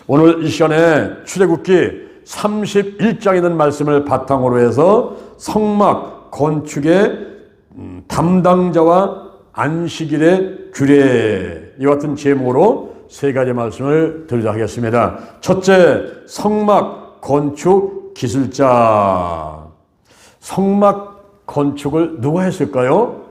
오늘 이 시간에 출애굽기 31장에 있는 말씀을 바탕으로 해서 성막 건축의 담당자와 안식일의 규례, 이와 같은 제목으로 세 가지 말씀을 드리도록 하겠습니다. 첫째, 성막 건축 기술자. 성막 건축을 누가 했을까요?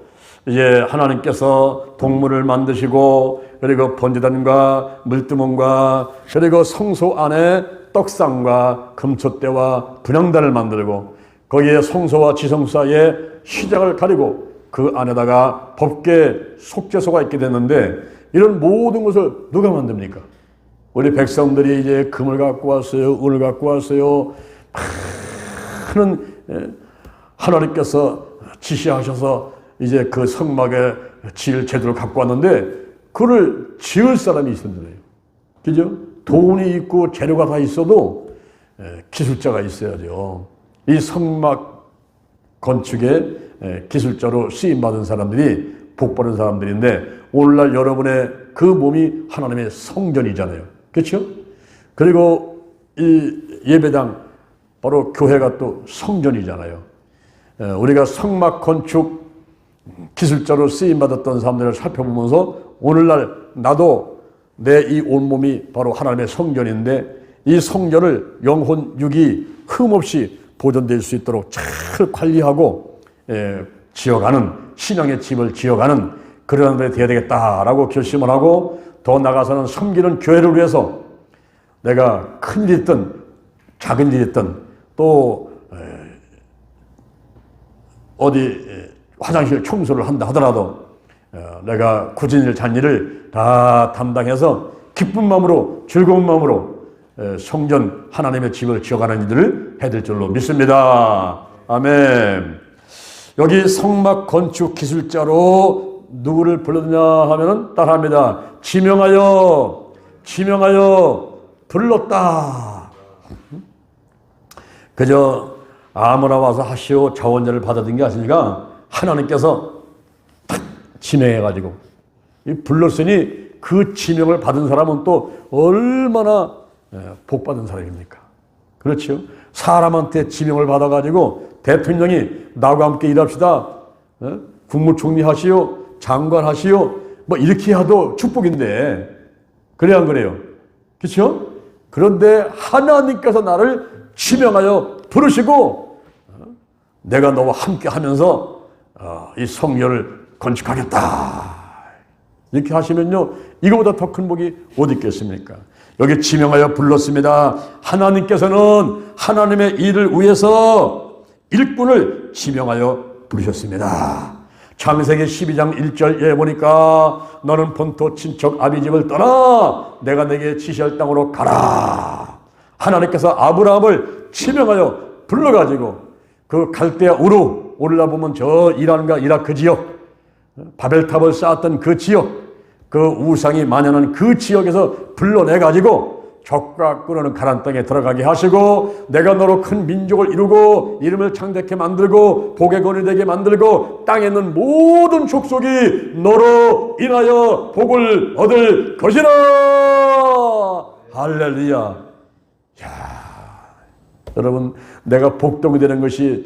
이제 하나님께서 동물을 만드시고, 그리고 번제단과 물두멍과, 그리고 성소 안에 떡상과 금촛대와 분향단을 만들고, 거기에 성소와 지성소 사이에 시장을 가리고 그 안에다가 법궤 속죄소가 있게 됐는데, 이런 모든 것을 누가 만듭니까? 우리 백성들이 이제 금을 갖고 왔어요, 은을 갖고 왔어요. 많은 하나님께서 지시하셔서 이제 그 성막에 지을 제도를 갖고 왔는데, 그를 지을 사람이 있었는데요. 그죠? 돈이 있고 재료가 다 있어도 기술자가 있어야죠. 이 성막 건축의 기술자로 쓰임받은 사람들이 복받은 사람들인데, 오늘날 여러분의 그 몸이 하나님의 성전이잖아요. 그렇죠? 그리고 이 예배당, 바로 교회가 또 성전이잖아요. 우리가 성막 건축 기술자로 쓰임받았던 사람들을 살펴보면서, 오늘날 나도 내 이 온몸이 바로 하나님의 성전인데, 이 성전을 영혼 육이 흠없이 보존될 수 있도록 잘 관리하고 지어가는, 신앙의 집을 지어가는 그런 분이 되어야 되겠다라고 결심을 하고, 더 나아가서는 섬기는 교회를 위해서 내가 큰 일이 있든 작은 일이 있든, 또 어디 화장실 청소를 한다 하더라도 내가 굳은 일 잔일을 다 담당해서 기쁜 마음으로, 즐거운 마음으로 성전 하나님의 집을 지어가는 일들을 해야 될 줄로 믿습니다. 아멘. 여기 성막 건축 기술자로 누구를 불렀느냐 하면은 따라합니다. 지명하여 불렀다. 그저 아무나 와서 하시오 자원제를 받아든 게 아니라 하나님께서 딱 지명해가지고 불렀으니, 그 지명을 받은 사람은 또 얼마나 복받은 사람입니까? 그렇죠? 사람한테 지명을 받아가지고 대통령이 나와 함께 일합시다, 국무총리 하시오, 장관 하시오, 뭐 이렇게 해도 축복인데, 그래야 안 그래요? 그렇죠? 그런데 하나님께서 나를 지명하여 부르시고, 내가 너와 함께 하면서 이 성전을 건축하겠다, 이렇게 하시면요, 이거보다 더 큰 복이 어디 있겠습니까? 여기 지명하여 불렀습니다. 하나님께서는 하나님의 일을 위해서 일꾼을 지명하여 부르셨습니다. 창세기 12장 1절에 보니까, 너는 본토 친척 아비 집을 떠나 내가 내게 지시할 땅으로 가라. 하나님께서 아브라함을 지명하여 불러가지고 그 갈대아 우루, 올라보면 저 이란과 이라크 그 지역, 바벨탑을 쌓았던 그 지역, 그 우상이 만연한 그 지역에서 불러내가지고 적과 끓는 가나안 땅에 들어가게 하시고, 내가 너로 큰 민족을 이루고 이름을 창대케 만들고 복의 권이 되게 만들고 땅에 있는 모든 족속이 너로 인하여 복을 얻을 것이라. 할렐루야. 야, 여러분, 내가 복동이 되는 것이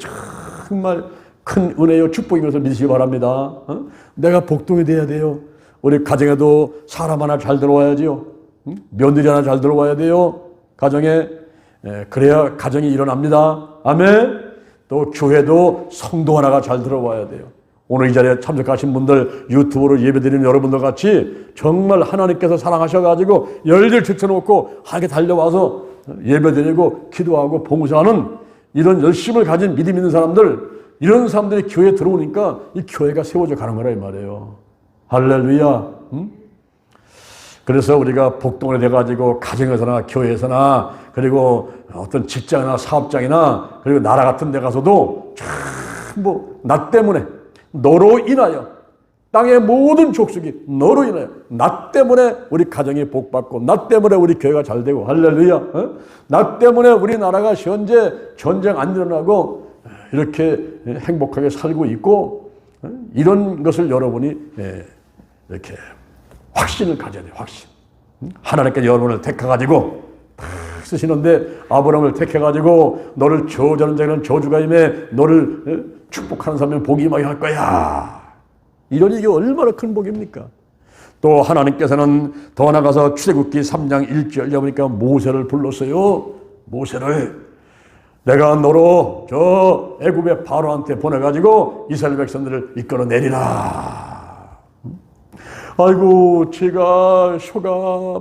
정말 큰 은혜요 축복인 것을 믿으시기 바랍니다. 내가 복동이 돼야 돼요. 우리 가정에도 사람 하나 잘 들어와야지요. 며느리 하나 잘 들어와야 돼요, 가정에. 그래야 가정이 일어납니다. 아멘. 또 교회도 성도 하나가 잘 들어와야 돼요. 오늘 이 자리에 참석하신 분들, 유튜브로 예배드리는 여러분들 같이 정말 하나님께서 사랑하셔가지고 열일 제쳐놓고 하게 달려와서 예배드리고 기도하고 봉사하는 이런 열심을 가진 믿음 있는 사람들, 이런 사람들이 교회에 들어오니까 이 교회가 세워져 가는 거라 이 말이에요. 할렐루야. 그래서 우리가 복동을 돼가지고 가정에서나 교회에서나, 그리고 어떤 직장이나 사업장이나, 그리고 나라 같은 데 가서도 전부 나 때문에, 너로 인하여 땅의 모든 족속이 너로 인하여, 나 때문에 우리 가정이 복받고, 나 때문에 우리 교회가 잘 되고, 할렐루야. 나 때문에 우리나라가 현재 전쟁 안 일어나고 이렇게 행복하게 살고 있고, 이런 것을 여러분이 이렇게 확신을 가져야 돼요. 확신. 하나님께 여러분을 택해가지고 쓰시는데 아브라함을 택해가지고 너를 저주하는 자에게는 저주가 임해 너를 축복하는 사람은 복이 임하게 할 거야. 이러니 이게 얼마나 큰 복입니까? 또 하나님께서는 더 나가서 출애굽기 3장 1절에 보니까 모세를 불렀어요. 모세를 내가 너로 저 애굽의 바로한테 보내가지고 이스라엘 백성들을 이끌어내리라. 아이고 제가 혀가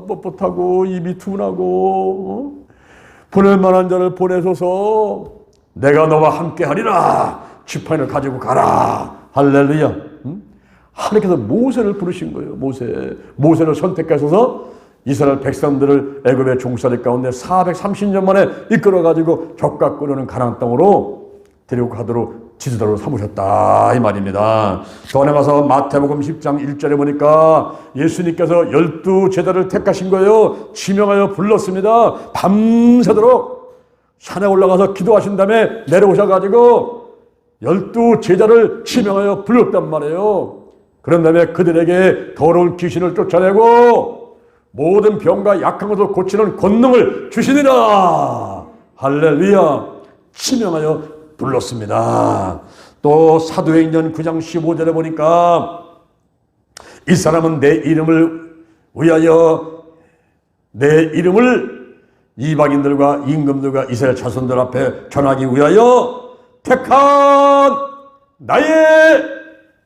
뻣뻣하고 입이 둔하고 보낼 만한 자를 보내소서. 내가 너와 함께 하리라. 지팡이를 가지고 가라. 할렐루야. 하나님께서 모세를 부르신 거예요. 모세를 선택하셔서 이스라엘 백성들을 애굽의 종살이 가운데 430년 만에 이끌어가지고 적과 끓는 가나안 땅으로 데리고 가도록 지도자로 삼으셨다 이 말입니다. 더 나가서 마태복음 10장 1절에 보니까 예수님께서 12제자를 택하신 거예요. 지명하여 불렀습니다. 밤새도록 산에 올라가서 기도하신 다음에 내려오셔가지고 12제자를 지명하여 불렀단 말이에요. 그런 다음에 그들에게 더러운 귀신을 쫓아내고 모든 병과 약한 것을 고치는 권능을 주시니라. 할렐루야. 지명하여 불렀습니다. 또 사도행전 9장 15절에 보니까 이 사람은 내 이름을 위하여 내 이름을 이방인들과 임금들과 이스라엘 자손들 앞에 전하기 위하여 택한 나의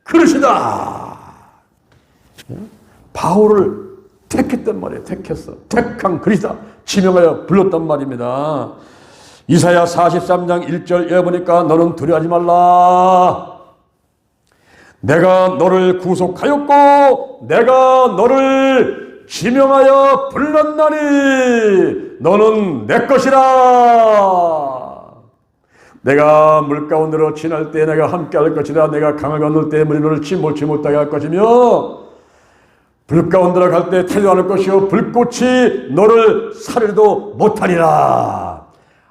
그릇이다. 바울을 택했단 말이에요. 택한 그릇이다. 지명하여 불렀단 말입니다. 이사야 43장 1절에 보니까 너는 두려워하지 말라. 내가 너를 구속하였고 내가 너를 지명하여 불렀나니 너는 내 것이라. 내가 물 가운데로 지날 때 내가 함께 할 것이다. 내가 강을 건널 때 물이 너를 침몰치 못하게 할 것이며 불 가운데로 갈 때 태도 않을 것이요 불꽃이 너를 사르지도 못하리라.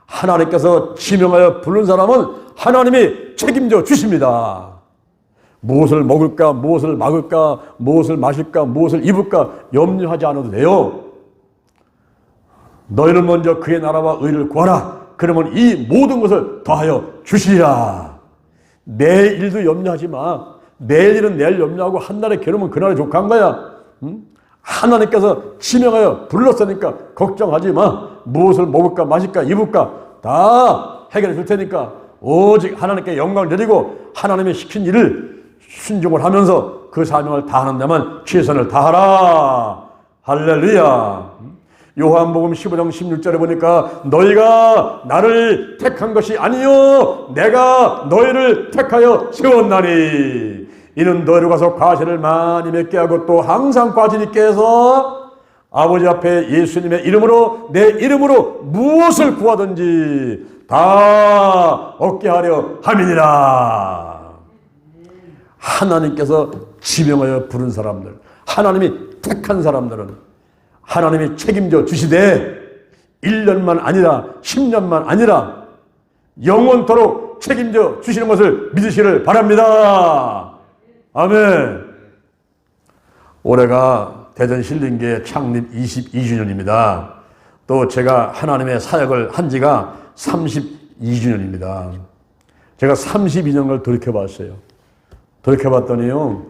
하나님께서 지명하여 부른 사람은 하나님이 책임져 주십니다. 무엇을 먹을까, 무엇을 막을까, 무엇을 마실까, 무엇을 입을까 염려하지 않아도 돼요. 너희는 먼저 그의 나라와 의를 구하라. 그러면 이 모든 것을 더하여 주시리라. 내일도 염려하지 마. 내일은 내일 염려하고 한날의 괴로움은 그날에 족한 거야. 하나님께서 지명하여 불렀으니까 걱정하지 마. 무엇을 먹을까 마실까 입을까 다 해결해 줄 테니까 오직 하나님께 영광을 드리고 하나님이 시킨 일을 순종을 하면서 그 사명을 다하는 데만 최선을 다하라. 할렐루야. 요한복음 15장 16절에 보니까 너희가 나를 택한 것이 아니요 내가 너희를 택하여 세웠나니 이는 너희로 가서 과실을 많이 맺게 하고 또 항상 과실 있게 해서 아버지 앞에 예수님의 이름으로 내 이름으로 무엇을 구하든지 다 얻게 하려 함이니라. 하나님께서 지명하여 부른 사람들, 하나님이 택한 사람들은 하나님이 책임져 주시되 1년만 아니라 10년만 아니라 영원토록 책임져 주시는 것을 믿으시기를 바랍니다. 아멘. 올해가 대전신림교회 창립 22주년입니다. 또 제가 하나님의 사역을 한 지가 32주년입니다. 제가 32년을 돌이켜봤어요. 돌이켜봤더니요,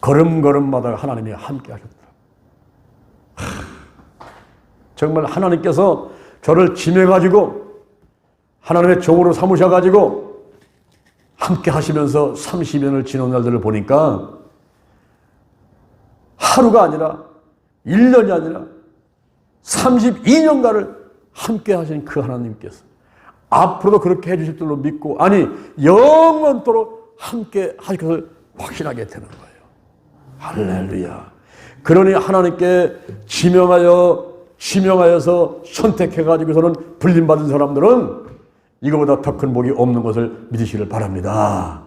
걸음걸음마다 하나님이 함께 하셨다. 정말 하나님께서 저를 지명해가지고 하나님의 종으로 삼으셔가지고 함께 하시면서 30년을 지난 날들을 보니까 하루가 아니라 1년이 아니라 32년간을 함께 하신 그 하나님께서 앞으로도 그렇게 해주실 줄로 믿고 아니 영원토록 함께 하실 것을 확신하게 되는 거예요. 할렐루야. 그러니 하나님께 지명하여서 선택해가지고서는 불림받은 사람들은 이거보다 더 큰 복이 없는 것을 믿으시기를 바랍니다.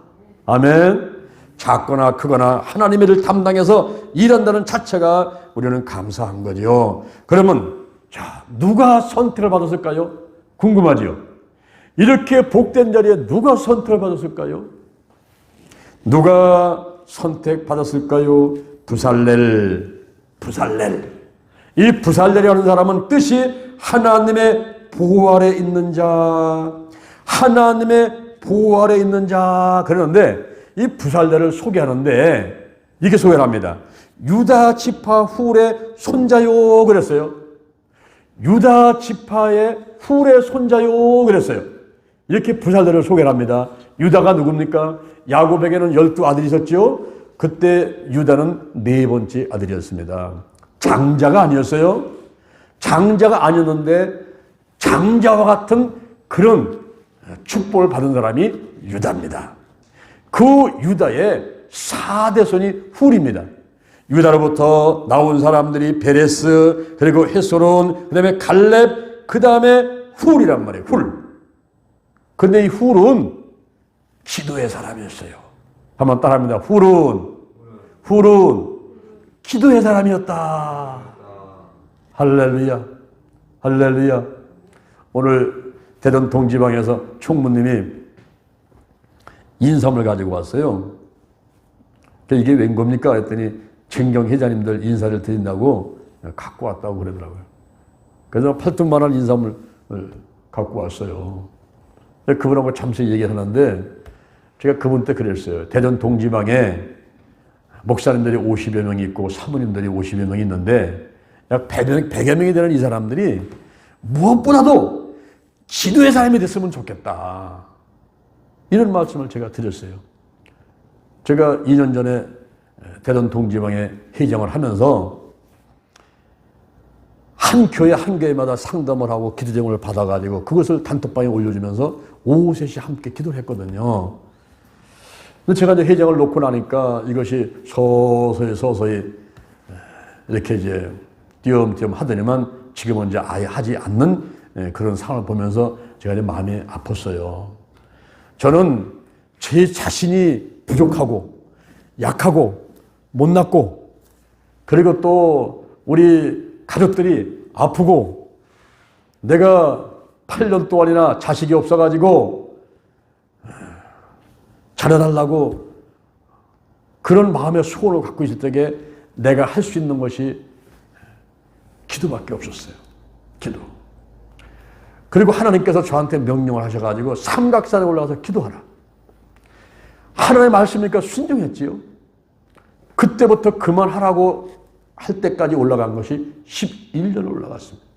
아멘. 작거나 크거나 하나님의 일을 담당해서 일한다는 자체가 우리는 감사한 거죠. 그러면 자, 누가 선택을 받았을까요? 궁금하지요? 이렇게 복된 자리에 누가 선택을 받았을까요? 누가 선택받았을까요? 부살렐. 이 부살레라는 사람은 뜻이 하나님의 보호 아래 있는 자, 하나님의 보호 아래 있는 자 그러는데 이 부살레를 소개하는데 이렇게 소개를 합니다. 유다 지파 훌의 손자요 그랬어요. 유다 지파의 훌의 손자요 그랬어요. 이렇게 부살레를 소개를 합니다. 유다가 누굽니까? 야곱에게는 12아들이 있었죠. 그때 유다는 4번째 아들이었습니다. 장자가 아니었어요. 장자가 아니었는데 장자와 같은 그런 축복을 받은 사람이 유다입니다. 그 유다의 4대손이 훌입니다. 유다로부터 나온 사람들이 베레스, 그리고 헤스론, 그 다음에 갈렙, 그 다음에 훌이란 말이에요. 훌. 근데 이 훌은 기도의 사람이었어요. 한번 따라합니다. 훌은 기도의 사람이었다. 할렐루야. 할렐루야. 오늘 대전 동지방에서 총무님이 인삼을 가지고 왔어요. 이게 웬 겁니까? 했더니 정경 회장님들 인사를 드린다고 갖고 왔다고 그러더라고요. 그래서 8톤만 원 인삼을 갖고 왔어요. 그분하고 잠시 얘기를 하는데 제가 그분 때 그랬어요. 대전 동지방에 목사님들이 50여 명이 있고 사모님들이 50여 명이 있는데 약 100여 명이 되는 이 사람들이 무엇보다도 기도의 사람이 됐으면 좋겠다. 이런 말씀을 제가 드렸어요. 제가 2년 전에 대전 동지방에 회장을 하면서 한 교회마다 상담을 하고 기도 제목을 받아가지고 그것을 단톡방에 올려주면서 오후 3시 함께 기도를 했거든요. 근데 제가 이제 회장을 놓고 나니까 이것이 서서히 이렇게 이제 띄엄띄엄 하더니만 지금은 이제 아예 하지 않는 그런 상황을 보면서 제가 이제 마음이 아팠어요. 저는 제 자신이 부족하고 약하고 못났고 그리고 또 우리 가족들이 아프고 내가 8년 동안이나 자식이 없어가지고 잘해달라고 그런 마음의 소원을 갖고 있을 때에 내가 할 수 있는 것이 기도밖에 없었어요. 기도. 그리고 하나님께서 저한테 명령을 하셔가지고 삼각산에 올라가서 기도하라. 하나님의 말씀이니까 순종했지요. 그때부터 그만하라고 할 때까지 올라간 것이 11년 올라갔습니다.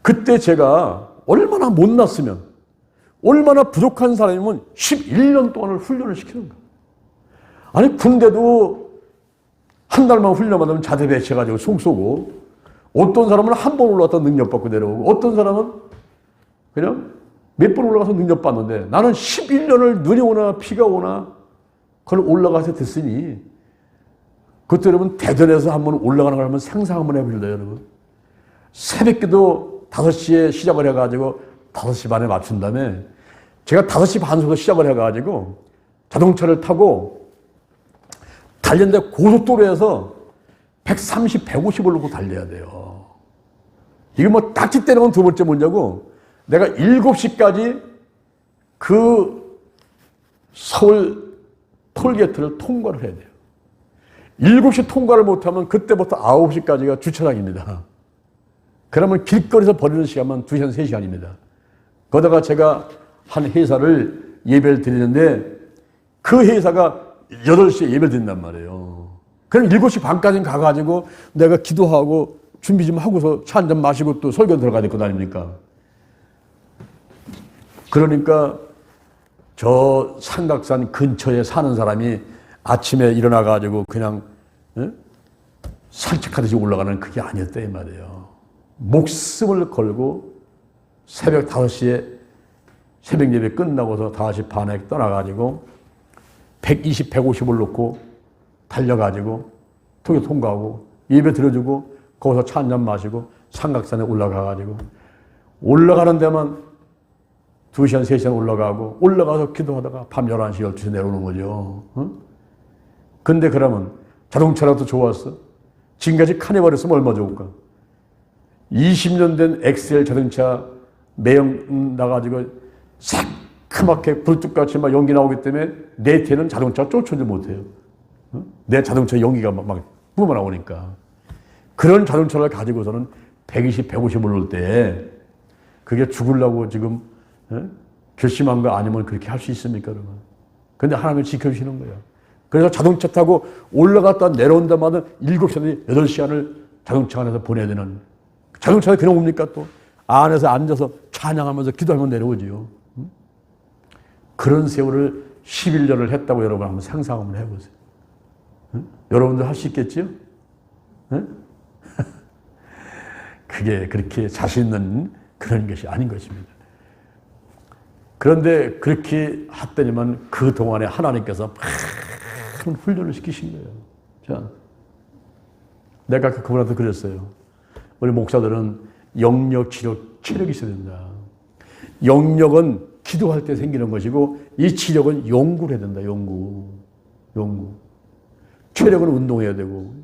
그때 제가 얼마나 못났으면 얼마나 부족한 사람이면 11년 동안을 훈련을 시키는가. 아니 군대도 한 달만 훈련 받으면 자대 배치해가지고 속 쏘고 어떤 사람은 한 번 올라갔다 능력받고 내려오고 어떤 사람은 그냥 몇 번 올라가서 능력받는데 나는 11년을 눈이 오나 피가 오나 그걸 올라가서 됐으니 그때 여러분 대전에서 한번 올라가는 걸 한번 상상 한번 해보실래요 여러분. 새벽기도 5시에 시작을 해가지고 5시 반에 맞춘 다음에 제가 5시 반부터 시작을 해가지고 자동차를 타고 달렸는데 고속도로에서 130, 150을 놓고 달려야 돼요. 이게 뭐 딱지 떼는 건 두 번째 문제고 내가 7시까지 그 서울 톨게이트를 통과를 해야 돼요. 7시 통과를 못하면 그때부터 9시까지가 주차장입니다. 그러면 길거리에서 버리는 시간만 2시간, 3시간입니다. 거기다가 제가 한 회사를 예배를 드리는데 그 회사가 8시에 예배를 드린단 말이에요. 그럼 7시 반까지 가가지고 내가 기도하고 준비 좀 하고서 차 한잔 마시고 또 설교 들어가야 될 거 아닙니까? 그러니까 저 삼각산 근처에 사는 사람이 아침에 일어나가지고 그냥 산책하듯이 올라가는 그게 아니었다 이 말이에요. 목숨을 걸고 새벽 5시에 새벽 예배 끝나고서 5시 반에 떠나가지고 120, 150을 놓고 달려가지고 통에 통과하고 예배 들어주고 거기서 차 한잔 마시고 삼각산에 올라가가지고 올라가는 데만 2시간, 3시간 올라가고 올라가서 기도하다가 밤 11시, 12시 내려오는 거죠. 근데 그러면 자동차라도 좋았어? 지금까지 카니발했으면 얼마 좋을까? 20년 된 엑셀 자동차 매형 나가지고 새카맣게 불뚝같이 막 연기 나오기 때문에 내 뒤에는 자동차 쫓아오지 못해요. 내 자동차 연기가 막 뿜어나오니까. 그런 자동차를 가지고서는 120, 150 올릴 때 그게 죽으려고 지금 결심한 거 아니면 그렇게 할 수 있습니까, 그러면? 근데 하나님을 지켜주시는 거예요. 그래서 자동차 타고 올라갔다 내려온 데마다 7시간, 8시간을 자동차 안에서 보내야 되는, 자동차가 그냥 옵니까 또? 안에서 앉아서 찬양하면서 기도하면 내려오지요. 그런 세월을 11년을 했다고 여러분 한번 상상 한번 해보세요. 여러분들 할 수 있겠지요? 그게 그렇게 자신 있는 그런 것이 아닌 것입니다. 그런데 그렇게 했더니만 그 동안에 하나님께서 많은 훈련을 시키신 거예요. 자, 내가 그분한테 그랬어요. 우리 목사들은 영역, 치력, 체력이 있어야 된다. 영역은 기도할 때 생기는 것이고 이 치력은 연구를 해야 된다. 연구. 체력은 운동해야 되고.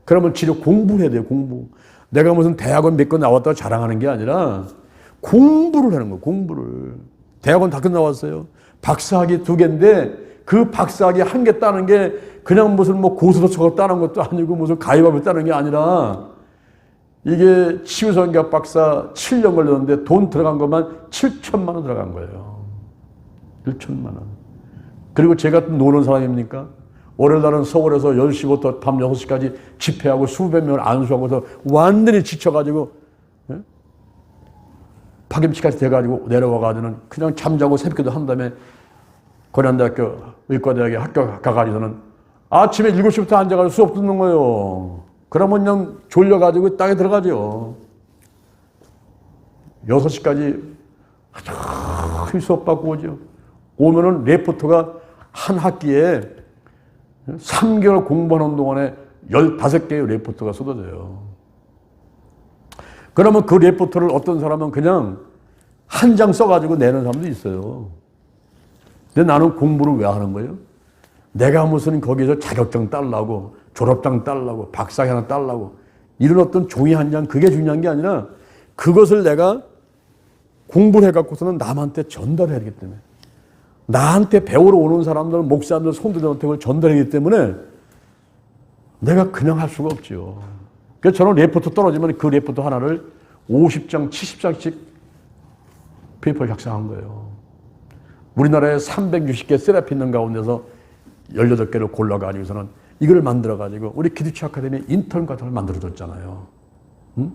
그러면 치력 공부를 해야 돼요. 공부. 내가 무슨 대학원 몇 권 나왔다고 자랑하는 게 아니라 공부를 하는 거예요. 공부를. 대학원 다 끝나왔어요. 박사학위 2개인데 그 박사학위 1개 따는 게 그냥 무슨 뭐 고스톱 따는 것도 아니고 무슨 가위바위보 따는 게 아니라 이게 치유성경 박사 7년 걸렸는데 돈 들어간 것만 7천만 원 들어간 거예요. 1천만 원. 그리고 제가 노는 사람입니까? 월요일날은 서울에서 10시부터 밤 6시까지 집회하고 수백 명을 안수하고서 완전히 지쳐가지고 파김치까지 돼가지고 내려와가지고는 그냥 잠자고 새벽기도 한 다음에 고려대학교 의과대학에 학교 가가지고는 아침에 7시부터 앉아가지고 수업 듣는 거예요. 그러면 그냥 졸려가지고 땅에 들어가죠. 6시까지 수업 받고 오죠. 오면은 레포트가 한 학기에 3개월 공부하는 동안에 15개의 레포트가 쏟아져요. 그러면 그 레포트를 어떤 사람은 그냥 한 장 써가지고 내는 사람도 있어요. 근데 나는 공부를 왜 하는 거예요? 내가 무슨 거기서 자격증 따려고, 졸업장 따려고, 박사학위 하나 따려고, 이런 어떤 종이 한 장, 그게 중요한 게 아니라 그것을 내가 공부를 해갖고서는 남한테 전달해야 되기 때문에, 나한테 배우러 오는 사람들, 목사님들, 성도들한테 그걸 전달하기 때문에 내가 그냥 할 수가 없죠. 그래서 저는 레포트 떨어지면 그 레포트 하나를 50장, 70장씩 페이퍼를 작성한 거예요. 우리나라에 360개 세라피 있는 가운데서 18개를 골라가지고서는 이걸 만들어가지고 우리 기도치 아카데미 인턴 같은 걸 만들어줬잖아요. 응?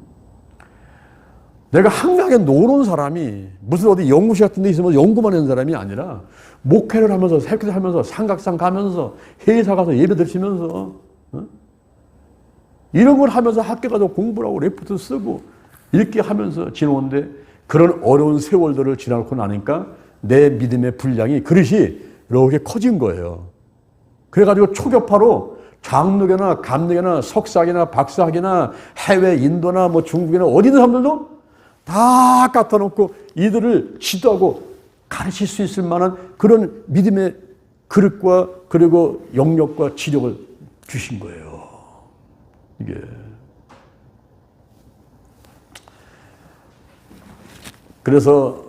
내가 한강에 노는 사람이 무슨 어디 연구실 같은 데 있으면 연구만 하는 사람이 아니라 목회를 하면서 새끼들 하면서 삼각산 가면서 회사 가서 예배 드리면서 이런 걸 하면서 학교 가서 공부를 하고 레포트 쓰고 이렇게 하면서 지내는데 그런 어려운 세월들을 지나고 나니까 내 믿음의 분량이 그릇이 이렇게 커진 거예요. 그래가지고 초교파로 장로교나 감리교나 석사학위나 박사학위나 해외 인도나 뭐 중국이나 어디 있는 사람들도 다 갖다 놓고 이들을 지도하고 가르칠 수 있을 만한 그런 믿음의 그릇과 그리고 영역과 지력을 주신 거예요. 이게. 그래서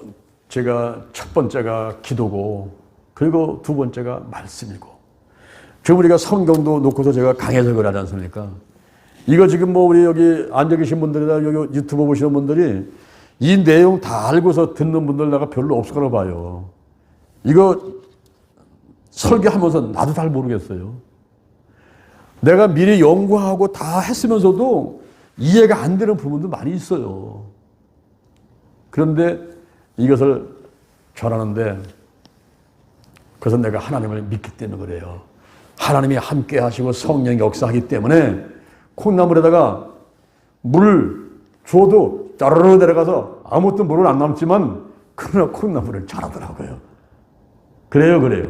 제가 첫 번째가 기도고 그리고 두 번째가 말씀이고 지금 우리가 성경도 놓고서 제가 강해석을 하지 않습니까? 이거 지금 뭐 우리 여기 앉아 계신 분들이나 여기 유튜브 보시는 분들이 이 내용 다 알고서 듣는 분들 내가 별로 없을 거라 봐요. 이거 설교하면서 나도 잘 모르겠어요. 내가 미리 연구하고 다 했으면서도 이해가 안 되는 부분도 많이 있어요. 그런데 이것을 전하는데 그래서 내가 하나님을 믿기 때문에 그래요. 하나님이 함께 하시고 성령이 역사하기 때문에 콩나물에다가 물 줘도 짜르르 내려가서 아무것도 물은 안 남지만 그러나 콩나물을 잘하더라고요. 그래요.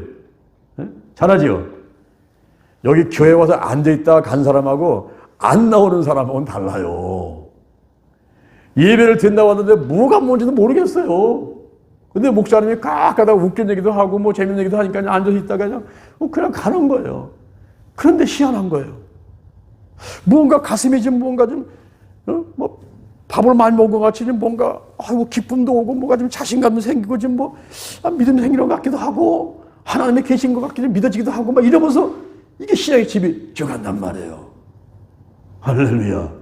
잘하지요? 여기 교회 와서 앉아있다가 간 사람하고 안 나오는 사람하고는 달라요. 예배를 듣는다고 하는데 뭐가 뭔지도 모르겠어요. 근데 목사님이 가끔가다 웃긴 얘기도 하고 뭐 재밌는 얘기도 하니까 그냥 앉아서 있다가 그냥 가는 거예요. 그런데 희한한 거예요. 뭔가 가슴이 좀 뭔가 좀, 뭐 밥을 많이 먹은 것 같이 좀 뭔가, 기쁨도 오고 뭐가 좀 자신감도 생기고 좀 뭐, 믿음이 생기는 것 같기도 하고, 하나님이 계신 것 같기도 믿어지기도 하고 막 이러면서 이게 신앙의 집이 져간단 말이에요. 할렐루야.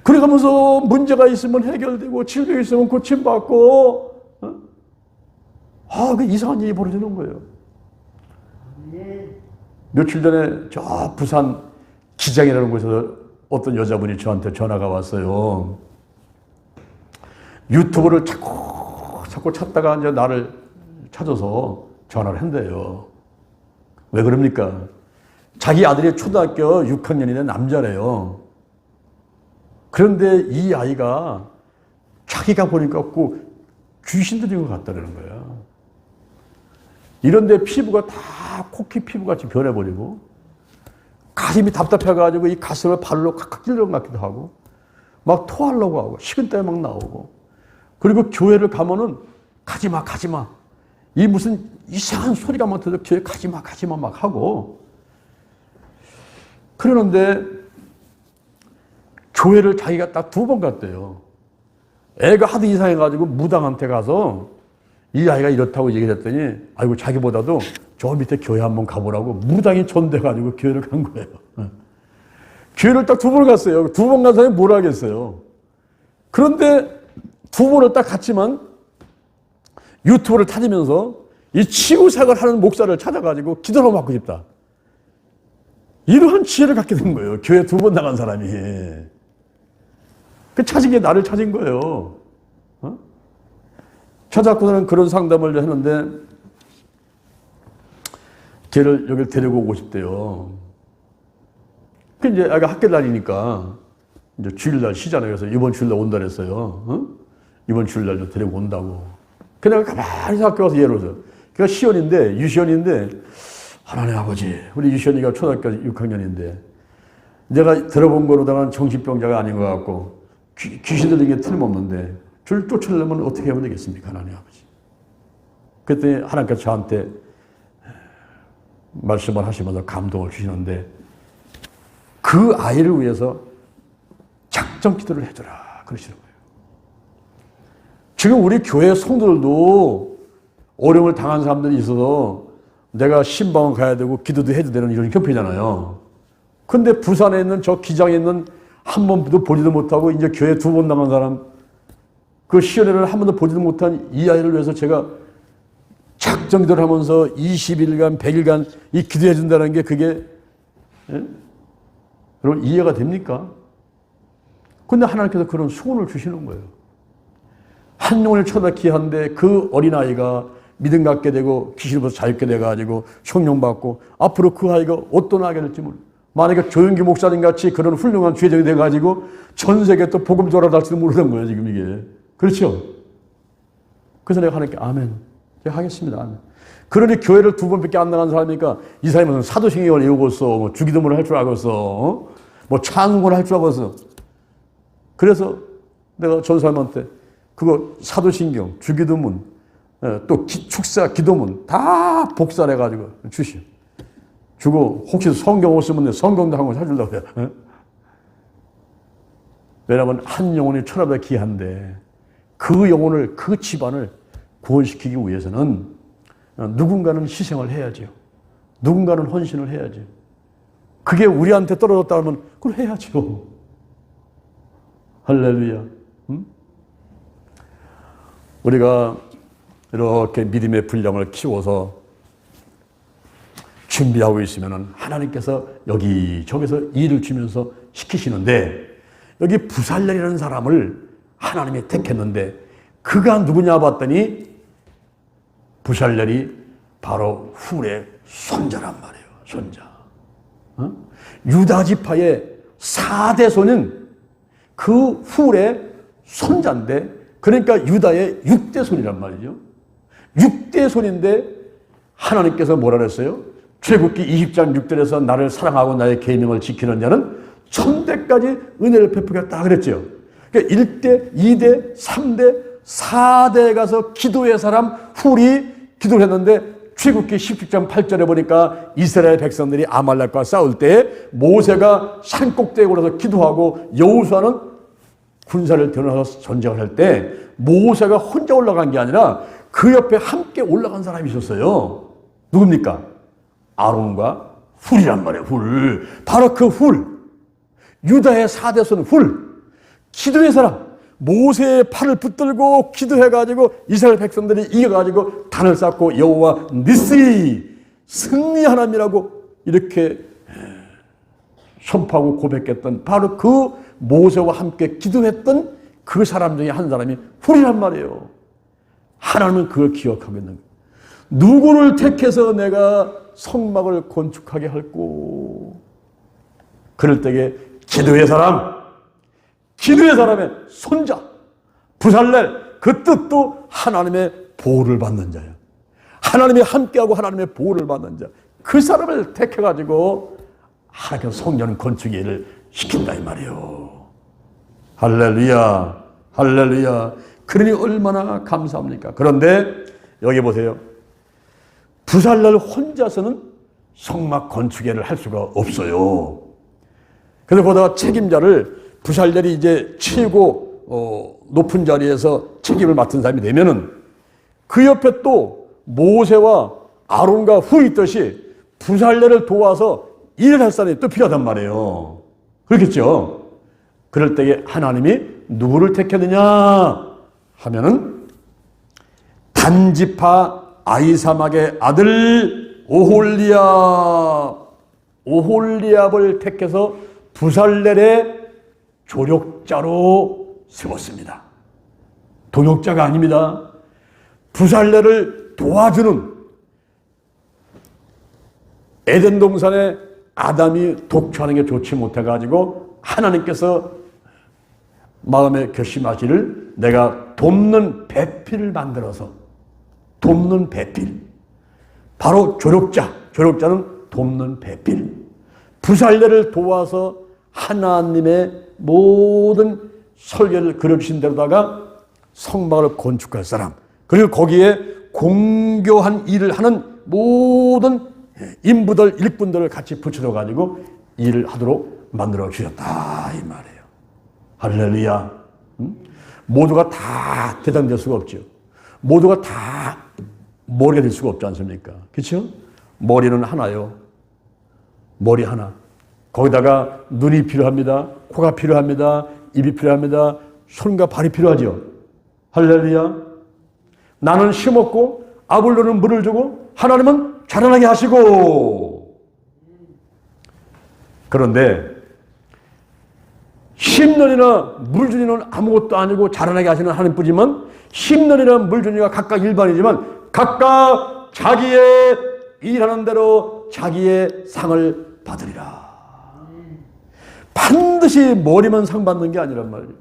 그래가면서 문제가 있으면 해결되고 질병이 있으면 고침받고 그 이상한 일이 벌어지는 거예요. 며칠 전에 저 부산 기장이라는 곳에서 어떤 여자분이 저한테 전화가 왔어요. 유튜브를 자꾸 찾다가 이제 나를 찾아서 전화를 한대요. 왜 그럽니까? 자기 아들이 초등학교 6학년인데 남자래요. 그런데 이 아이가 자기가 보니까 꼭 귀신 들린 것 같다는 거야. 이런데 피부가 다 코끼 피부같이 변해버리고 가슴이 답답해가지고 이 가슴을 발로 칵칵 찔러 것 같기도 하고 막 토하려고 하고 식은땀이 막 나오고 그리고 교회를 가면은 가지마 이 무슨 이상한 소리가 막 들려 교회 가지마 막 하고 그러는데 교회를 자기가 딱 2번 갔대요. 애가 하도 이상해가지고 무당한테 가서 이 아이가 이렇다고 얘기를 했더니 아이고 자기보다도 저 밑에 교회 한번 가보라고 무당이 전돼가지고 교회를 간 거예요. 교회를 딱 2번 갔어요. 2번 간 사람이 뭘 하겠어요. 그런데 2번을 딱 갔지만 유튜브를 찾으면서 이 치유사역을 하는 목사를 찾아가지고 기도를 받고 싶다. 이러한 지혜를 갖게 된 거예요. 교회 2번 나간 사람이. 그 찾은 게 나를 찾은 거예요. 찾아갖고는 그런 상담을 했는데 걔를 여기 데리고 오고 싶대요. 그 이제 아가 학교 다니니까 이제 주일날 쉬잖아요. 그래서 이번 주일날 온다 그랬어요. 이번 주일날 데리고 온다고. 그냥 가만히 학교 가서 예를 들어서 걔가 시연인데 유시연인데 하나님 아버지 우리 유시연이가 초등학교 6학년인데 내가 들어본 거로다가는 정신병자가 아닌 것 같고 귀신 들린 게 틀림없는데 줄 쫓으려면 어떻게 하면 되겠습니까 하나님 아버지. 그랬더니 하나님께서 저한테 말씀을 하시면서 감동을 주시는데 그 아이를 위해서 작정 기도를 해줘라 그러시는 거예요. 지금 우리 교회 성도들도 어려움을 당한 사람들이 있어서 내가 신방을 가야 되고 기도도 해도 되는 이런 형편이잖아요. 근데 부산에 있는 저 기장에 있는 한 번도 보지도 못하고 이제 교회 2번 나간 사람 그 시연회를 한 번도 보지도 못한 이 아이를 위해서 제가 작정 기도를 하면서 20일간 100일간 이 기도해 준다는 게 그게 여러분 이해가 됩니까? 근데 하나님께서 그런 수건을 주시는 거예요. 한 영혼을 쳐다 귀한데 그 어린아이가 믿음 갖게 되고 귀신으로부터 자유케 돼가지고 성령받고 앞으로 그 아이가 어떤 아이가 될지 모르. 만약에 조영기 목사님 같이 그런 훌륭한 죄정이 돼가지고 전 세계에 또 복음 전하달지도 모르는 거예요 지금 이게. 그렇죠? 그래서 내가 하나님께 아멘. 제가 하겠습니다. 아멘. 그러니 교회를 2번밖에 안 나간 사람이니까 이 사람이 무슨 사도신경을 외우고서 뭐 주기도문을 할 줄 알고서 뭐 찬송을 할 줄 알고서 그래서 내가 전사님한테 그거 사도신경, 주기도문, 또 축사, 기도문 다 복사를 해가지고 주시오. 주고 혹시 성경 없으면 성경도 한 권 사주려고 해요. 왜냐하면 한 영혼이 천하보다 귀한데 그 영혼을 그 집안을 구원시키기 위해서는 누군가는 희생을 해야죠. 누군가는 헌신을 해야죠. 그게 우리한테 떨어졌다면 그걸 해야죠. 할렐루야. 우리가 이렇게 믿음의 분량을 키워서 준비하고 있으면 하나님께서 여기저기서 일을 주면서 시키시는데 여기 부살렐이라는 사람을 하나님이 택했는데 그가 누구냐 봤더니 부살렐이 바로 훌의 손자란 말이에요. 손자. 유다 지파의 4대 손은 그 훌의 손자인데 그러니까 유다의 6대 손이란 말이죠. 6대 손인데 하나님께서 뭐라 그랬어요? 출애굽기 20장 6절에서 나를 사랑하고 나의 계명을 지키는 자는 천대까지 은혜를 베푸겠다 그랬죠. 그러니까 1대, 2대, 3대, 4대에 가서 기도의 사람 훌이 기도를 했는데 출애굽기 17장 8절에 보니까 이스라엘 백성들이 아말렉과 싸울 때 모세가 산 꼭대기에 올라서 기도하고 여호수아는 군사를 데려나서 전쟁을 할 때 모세가 혼자 올라간 게 아니라 그 옆에 함께 올라간 사람이 있었어요. 누굽니까? 아론과 훌이란 말이에요. 훌. 바로 그 훌. 유다의 4대손 훌, 기도의 사람, 모세의 팔을 붙들고 기도해가지고 이스라엘 백성들이 이겨가지고 단을 쌓고 여호와 니시 승리 하나님이라고 이렇게 선포하고 고백했던 바로 그 모세와 함께 기도했던 그 사람 중에 한 사람이 훌이란 말이에요. 하나님은 그걸 기억하고 있는 거예요. 누구를 택해서 내가 성막을 건축하게 할꼬. 그럴 때에 기도의 사람, 기도의 사람의 손자, 부살렐, 그 뜻도 하나님의 보호를 받는 자예요. 하나님이 함께하고 하나님의 보호를 받는 자. 그 사람을 택해가지고 하나님께서 성전 건축 일을 시킨다 이 말이에요. 할렐루야, 할렐루야. 그러니 얼마나 감사합니까? 그런데 여기 보세요. 부살렐 혼자서는 성막 건축 일을 할 수가 없어요. 그래서 거기다가 책임자를 부살렐이 이제 최고 높은 자리에서 책임을 맡은 사람이 되면은 그 옆에 또 모세와 아론과 훌이 있듯이 부살렐을 도와서 일을 할 사람이 또 필요하단 말이에요. 그렇겠죠? 그럴 때에 하나님이 누구를 택했느냐 하면은 단지파 아이사막의 아들 오홀리압을 택해서 부살렐의 조력자로 세웠습니다. 동역자가 아닙니다. 부살렐을 도와주는 에덴 동산에 아담이 독초하는 게 좋지 못해가지고 하나님께서 마음에 결심하시를 내가 돕는 배필을 만들어서 돕는 배필. 바로 조력자는 돕는 배필. 부살렐을 도와서 하나님의 모든 설계를 그려주신 대로다가 성막을 건축할 사람, 그리고 거기에 공교한 일을 하는 모든 인부들, 일꾼들을 같이 붙여줘 가지고 일을 하도록 만들어 주셨다 이 말이에요. 할렐루야. 모두가 다 대장될 수가 없죠. 모두가 다 머리가 될 수가 없지 않습니까? 그렇죠? 머리는 하나요. 머리 하나. 거기다가 눈이 필요합니다. 코가 필요합니다. 입이 필요합니다. 손과 발이 필요하죠. 할렐루야. 나는 심었고 아볼로는 물을 주고 하나님은 자라나게 하시고. 그런데 심는이나 물주니는 아무것도 아니고 자라나게 하시는 하나님뿐이지만 심는이나 물주니가 각각 일반이지만 각각 자기의 일하는 대로 자기의 상을 받으리라. 반드시 머리만 상 받는 게 아니란 말이에요.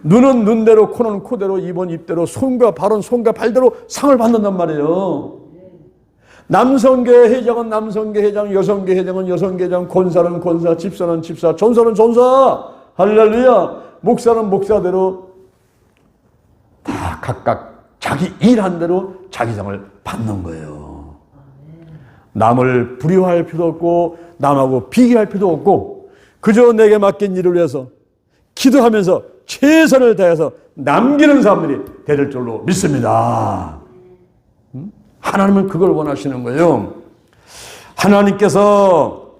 눈은 눈대로, 코는 코대로, 입은 입대로, 손과 발은 손과 발대로 상을 받는단 말이에요. 남성계 회장은 남성계 회장, 여성계 회장은 여성계 회장, 권사는 권사, 집사는 집사, 전사는 전사. 할렐루야. 목사는 목사대로 다 각각 자기 일한 대로 자기 상을 받는 거예요. 남을 불효할 필요도 없고 남하고 비교할 필요도 없고 그저 내게 맡긴 일을 위해서 기도하면서 최선을 다해서 남기는 사람들이 될 줄로 믿습니다. 하나님은 그걸 원하시는 거예요. 하나님께서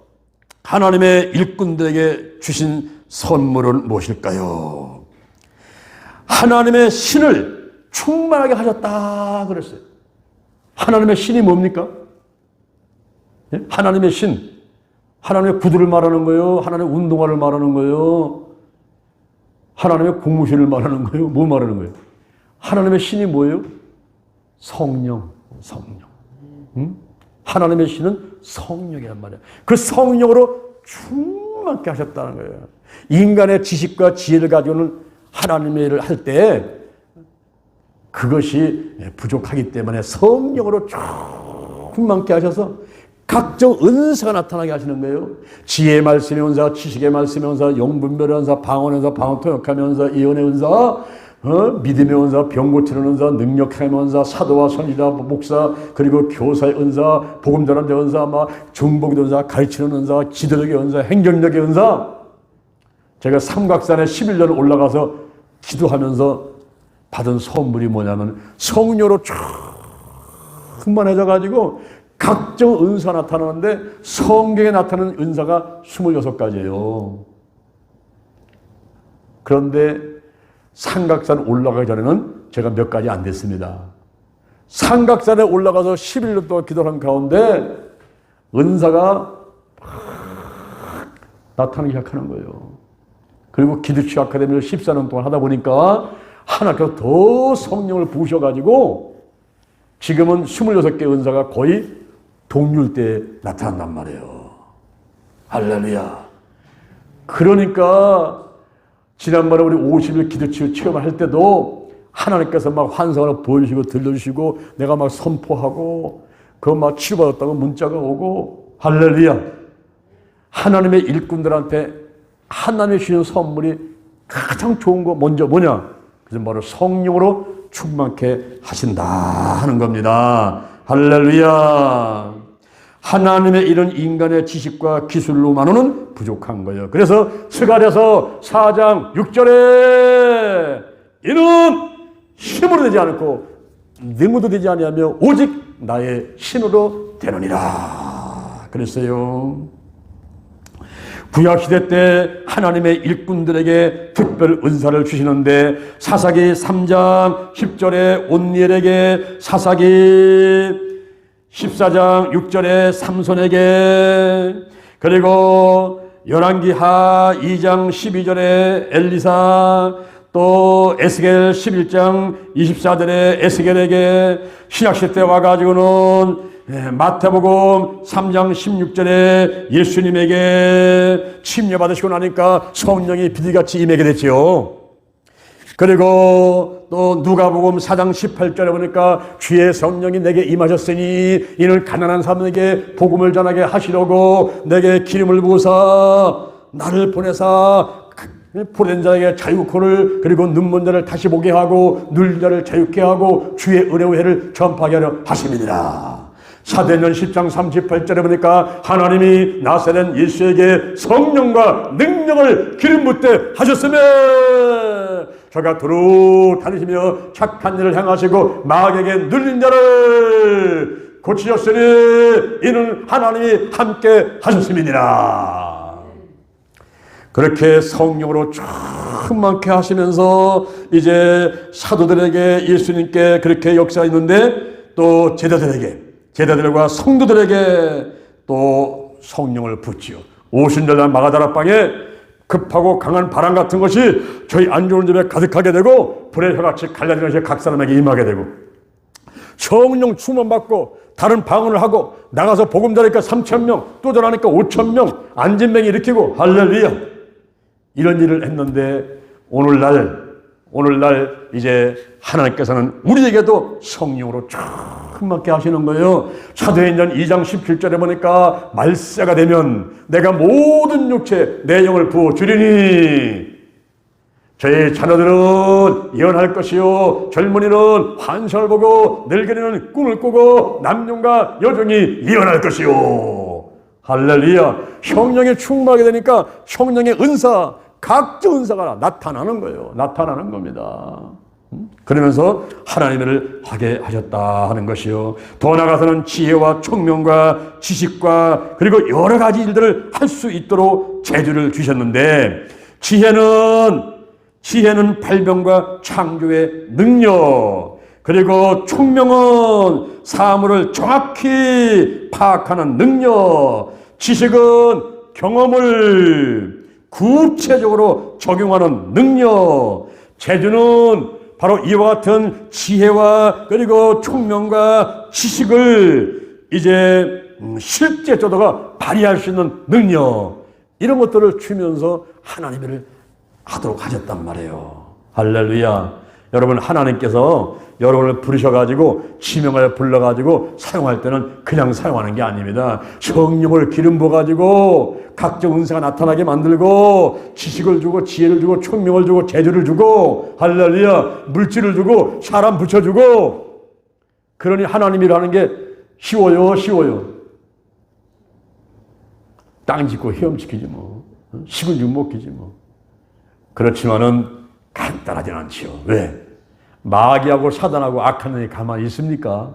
하나님의 일꾼들에게 주신 선물은 무엇일까요? 하나님의 신을 충만하게 하셨다 그랬어요. 하나님의 신이 뭡니까? 예? 하나님의 신. 하나님의 구두를 말하는 거예요? 하나님의 운동화를 말하는 거예요? 하나님의 공무실을 말하는 거예요? 뭐 말하는 거예요? 하나님의 신이 뭐예요? 성령. 하나님의 신은 성령이란 말이에요. 그 성령으로 충만케 하셨다는 거예요. 인간의 지식과 지혜를 가지고는 하나님의 일을 할 때 그것이 부족하기 때문에 성령으로 충만케 하셔서 각종 은사가 나타나게 하시는 거예요. 지혜의 말씀의 은사, 지식의 말씀의 은사, 영분별의 은사, 방언의 은사, 방언 통역함의 은사, 예언의 은사, 믿음의 은사, 병 고치는 은사, 능력함의 은사, 사도와 선지자, 목사, 그리고 교사의 은사, 복음 전하는 데 은사, 중보기도 은사, 가르치는 은사, 지도력의 은사, 행정력의 은사. 제가 삼각산에 11년 올라가서 기도하면서 받은 선물이 뭐냐면 성령으로 충만해져가지고 각종 은사 나타나는데 성경에 나타나는 은사가 26가지예요. 그런데 삼각산 올라가기 전에는 제가 몇 가지 안 됐습니다. 삼각산에 올라가서 11년 동안 기도한 가운데 은사가 나타나기 시작하는 거예요. 그리고 기도치 아카데미를 14년 동안 하다 보니까 하나님께서 더 성령을 부으셔가지고 지금은 26개 은사가 거의 동률 때 나타난단 말이에요. 할렐루야. 그러니까 지난번에 우리 50일 기도치 체험을 할 때도 하나님께서 막 환상을 보여주시고 들려주시고 내가 막 선포하고 그거 막 치료받았다고 문자가 오고 할렐루야. 하나님의 일꾼들한테 하나님이 주신 선물이 가장 좋은 거 먼저 뭐냐? 그래서 바로 성령으로 충만케 하신다 하는 겁니다. 할렐루야. 하나님의 이런 인간의 지식과 기술로만은 부족한 거예요. 그래서 스가랴서 4장 6절에 이는 힘으로 되지 않고 능으로 되지 아니하며 오직 나의 신으로 되느니라 그랬어요. 구약시대 때 하나님의 일꾼들에게 특별 은사를 주시는데 사사기 3장 10절에 온니엘에게, 사사기 14장 6절에 삼손에게, 그리고 열왕기하 2장 12절에 엘리사, 또 에스겔 11장 24절에 에스겔에게, 신약시대 때 와가지고는 마태복음 3장 16절에 예수님에게 침례받으시고 나니까 성령이 비둘기같이 임하게 됐죠. 그리고 또 누가복음 4장 18절에 보니까 주의 성령이 내게 임하셨으니 이는 가난한 사람에게 복음을 전하게 하시려고 내게 기름을 부으사 나를 보내사 보낸 자에게 자유코를, 그리고 눈먼 자를 다시 보게 하고 눌린 자를 자유케 하고 주의 은혜의 해를 전파하게 하려 하심이니라. 사도행전 10장 38절에 보니까 하나님이 나사렛 예수에게 성령과 능력을 기름 붓게 하셨으며 저가 두루 다니시며 착한 일을 행하시고 마귀에게 눌린 자를 고치셨으니 이는 하나님이 함께 하셨음이니라. 그렇게 성령으로 충만케 하시면서 이제 사도들에게 예수님께 그렇게 역사했는데 또 제자들과 성도들에게 또 성령을 붓지요. 오순절날 마가다락방에 급하고 강한 바람 같은 것이 저희 안 좋은 집에 가득하게 되고 불의 혀같이 갈라지는 것이 각 사람에게 임하게 되고 성령 충만받고 다른 방언을 하고 나가서 복음 전하니까 3,000명, 또 전하니까 5,000명, 안진병 일으키고 할렐루야 이런 일을 했는데 오늘날 이제 하나님께서는 우리에게도 성령으로 충만케 하시는 거예요. 사도행전 2장 17절에 보니까 말세가 되면 내가 모든 육체에 내 영을 부어주리니 저희 자녀들은 예언할 것이요 젊은이는 환상을 보고 늙은이는 꿈을 꾸고 남녀가 여종이 예언할 것이요. 할렐루야. 성령에 충만하게 되니까 성령의 은사, 각종 은사가 나타나는 거예요. 나타나는 겁니다. 그러면서 하나님을 하게 하셨다 하는 것이요. 더 나아가서는 지혜와 총명과 지식과 그리고 여러 가지 일들을 할 수 있도록 재주를 주셨는데 지혜는 발명과 창조의 능력, 그리고 총명은 사물을 정확히 파악하는 능력, 지식은 경험을 구체적으로 적용하는 능력, 재주는 바로 이와 같은 지혜와 그리고 총명과 지식을 이제 실제적으로 발휘할 수 있는 능력, 이런 것들을 주면서 하나님을 하도록 하셨단 말이에요. 할렐루야. 여러분, 하나님께서 여러분을 부르셔가지고 지명하여 불러가지고 사용할 때는 그냥 사용하는 게 아닙니다. 성령을 기름 부어가지고 각종 은사가 나타나게 만들고 지식을 주고 지혜를 주고 총명을 주고 재주를 주고 할렐루야 물질을 주고 사람 붙여주고, 그러니 하나님이라는 게 쉬워요. 땅 짓고 헤엄치키지 뭐, 식을 육먹히지 뭐. 그렇지만은 간단하진 않지요. 왜? 마귀하고 사단하고 악한 놈이 가만히 있습니까?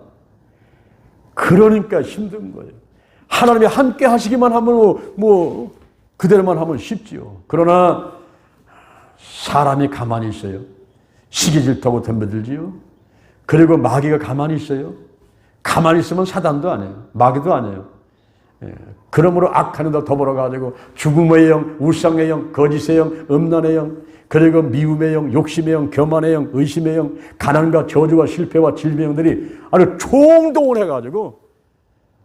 그러니까 힘든 거예요. 하나님이 함께 하시기만 하면 뭐 그대로만 하면 쉽지요. 그러나 사람이 가만히 있어요? 시기 질투하고 덤벼들지요. 그리고 마귀가 가만히 있어요? 가만히 있으면 사단도 아니에요. 마귀도 아니에요. 그러므로 악한 자 더불어가지고 죽음의 영, 우상의 영, 거짓의 영, 음란의 영, 그리고 미움의 영, 욕심의 영, 교만의 영, 의심의 영, 가난과 저주와 실패와 질병의 영들이 아주 총동원 해가지고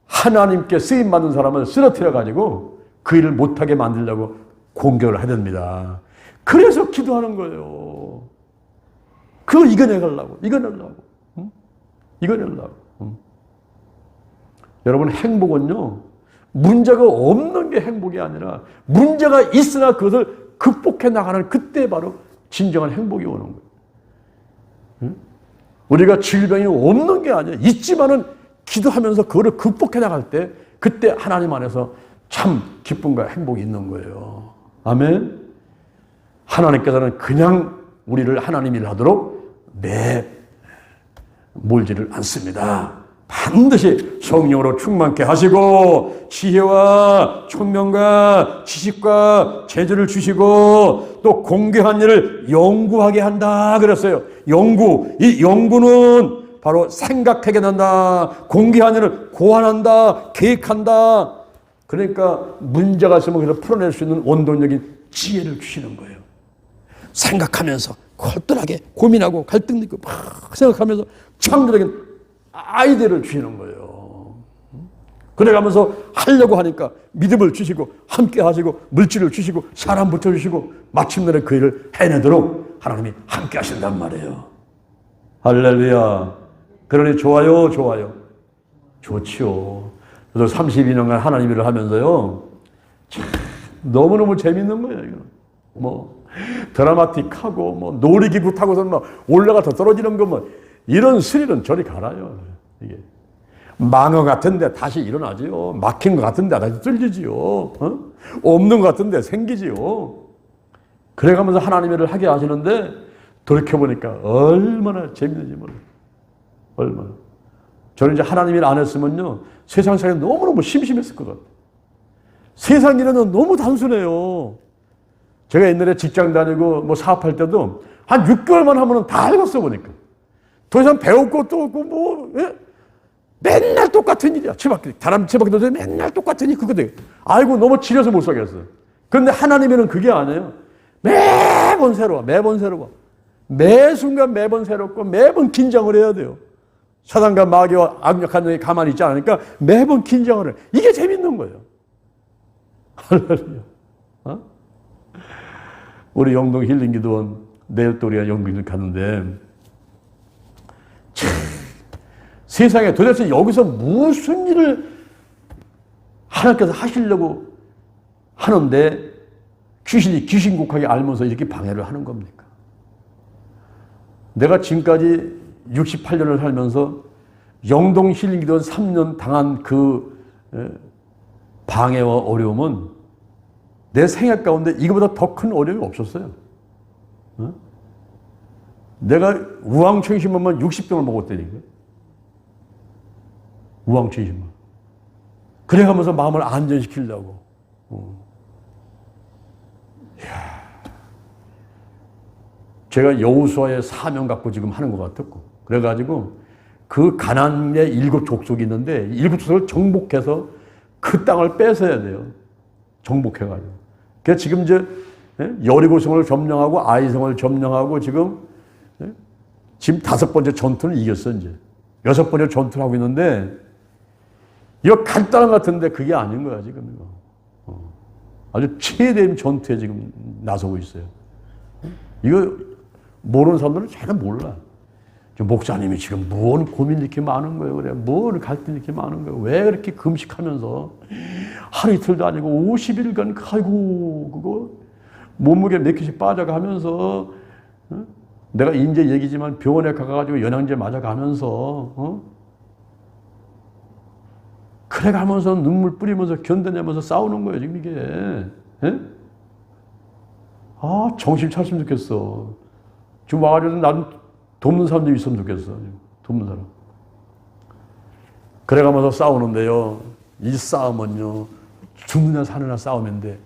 하나님께 쓰임받는 사람을 쓰러뜨려가지고 그 일을 못하게 만들려고 공격을 해야 됩니다. 그래서 기도하는 거예요. 그거 이겨내려고. 여러분, 행복은요, 문제가 없는 게 행복이 아니라 문제가 있으나 그것을 극복해 나가는 그때 바로 진정한 행복이 오는 거예요. 우리가 질병이 없는 게 아니에요. 있지만은 기도하면서 그거를 극복해 나갈 때 그때 하나님 안에서 참 기쁨과 행복이 있는 거예요. 아멘. 하나님께서는 그냥 우리를 하나님 일하도록 몰지를 않습니다. 반드시 성령으로 충만케 하시고 지혜와 총명과 지식과 재주를 주시고 또 공개한 일을 연구하게 한다 그랬어요. 이 연구는 바로 생각하게 한다. 공개한 일을 고안한다. 계획한다. 그러니까 문제가 있으면 그래서 풀어낼 수 있는 원동력인 지혜를 주시는 거예요. 생각하면서 헛돌하게 고민하고 갈등 느끼고 막 생각하면서 창조적인 아이디어를 주시는 거예요. 그래가면서 하려고 하니까 믿음을 주시고 함께 하시고 물질을 주시고 사람 붙여주시고 마침내 그 일을 해내도록 하나님이 함께 하신단 말이에요. 할렐루야. 그러니 좋아요. 좋지요. 저도 32년간 하나님 일을 하면서요, 참 너무너무 재밌는 거예요. 이거. 뭐 드라마틱하고 뭐 놀이기구 타고서 막 올라가서 떨어지는 거 뭐 이런 스릴은 저리 가라요. 이게 망어 같은데 다시 일어나지요. 막힌 것 같은데 다시 뚫리지요. 없는 것 같은데 생기지요. 그래가면서 하나님 일을 하게 하시는데 돌이켜보니까 얼마나 재밌는지 몰라요. 얼마나. 저는 이제 하나님 일 안 했으면요, 세상 살기 너무너무 심심했을 것 같아요. 세상 일은 너무 단순해요. 제가 옛날에 직장 다니고 뭐 사업할 때도 한 6개월만 하면 다 알겠어 보니까. 더 이상 배울 것도 없고 뭐, 예? 맨날 똑같은 일이야. 다람 치바퀴도 맨날 똑같은 일 그거들. 아이고 너무 지려서 못 살겠어. 그런데 하나님에는 그게 아니에요. 매번 새로워. 매 순간 매번 새롭고 매번 긴장을 해야 돼요. 사단과 마귀와 악력한 놈이 가만히 있지 않으니까 매번 긴장을 해. 이게 재밌는 거예요. 할렐루야. 우리 영동 힐링기도원 내일 또 우리가 영동을 가는데 참, 세상에 도대체 여기서 무슨 일을 하나님께서 하시려고 하는데 귀신이 귀신국하게 알면서 이렇게 방해를 하는 겁니까? 내가 지금까지 68년을 살면서 영동 힐링기도원 3년 당한 그 방해와 어려움은 내 생각 가운데 이거보다 더 큰 어려움이 없었어요. 내가 우황청심만 60병을 먹었다니까. 우황청심만. 그래가면서 마음을 안전시키려고. 제가 여호수아의 사명 갖고 지금 하는 것 같았고, 그래가지고 그 가나안의 7 족속이 있는데 7 족속을 정복해서 그 땅을 뺏어야 돼요. 정복해가지고. 그래서 지금 이제 여리고성을 점령하고 아이성을 점령하고 지금 5번째 전투를 이겼어. 이제 6번째 전투를 하고 있는데 이거 간단한 것 같은데 그게 아닌 거야 지금 이거. 아주 최대의 전투에 지금 나서고 있어요. 이거 모르는 사람들은 잘 몰라. 목사님이 지금 뭔 고민이 이렇게 많은 거예요. 그래. 뭔 갈등이 이렇게 많은 거예요. 왜 그렇게 금식하면서 하루 이틀도 아니고 50일간 아이고 그거 몸무게 몇 킬씩 빠져가면서 내가 이제 얘기지만 병원에 가가지고 영양제 맞아가면서 그래가면서 눈물 뿌리면서 견뎌내면서 싸우는 거예요 지금 이게. 에? 아 정신 차렸으면 좋겠어. 지금 와가지고 나는 돕는 사람들이 있으면 좋겠어. 돕는 사람. 그래가면서 싸우는데요. 이 싸움은요. 죽느냐 사느냐 싸움인데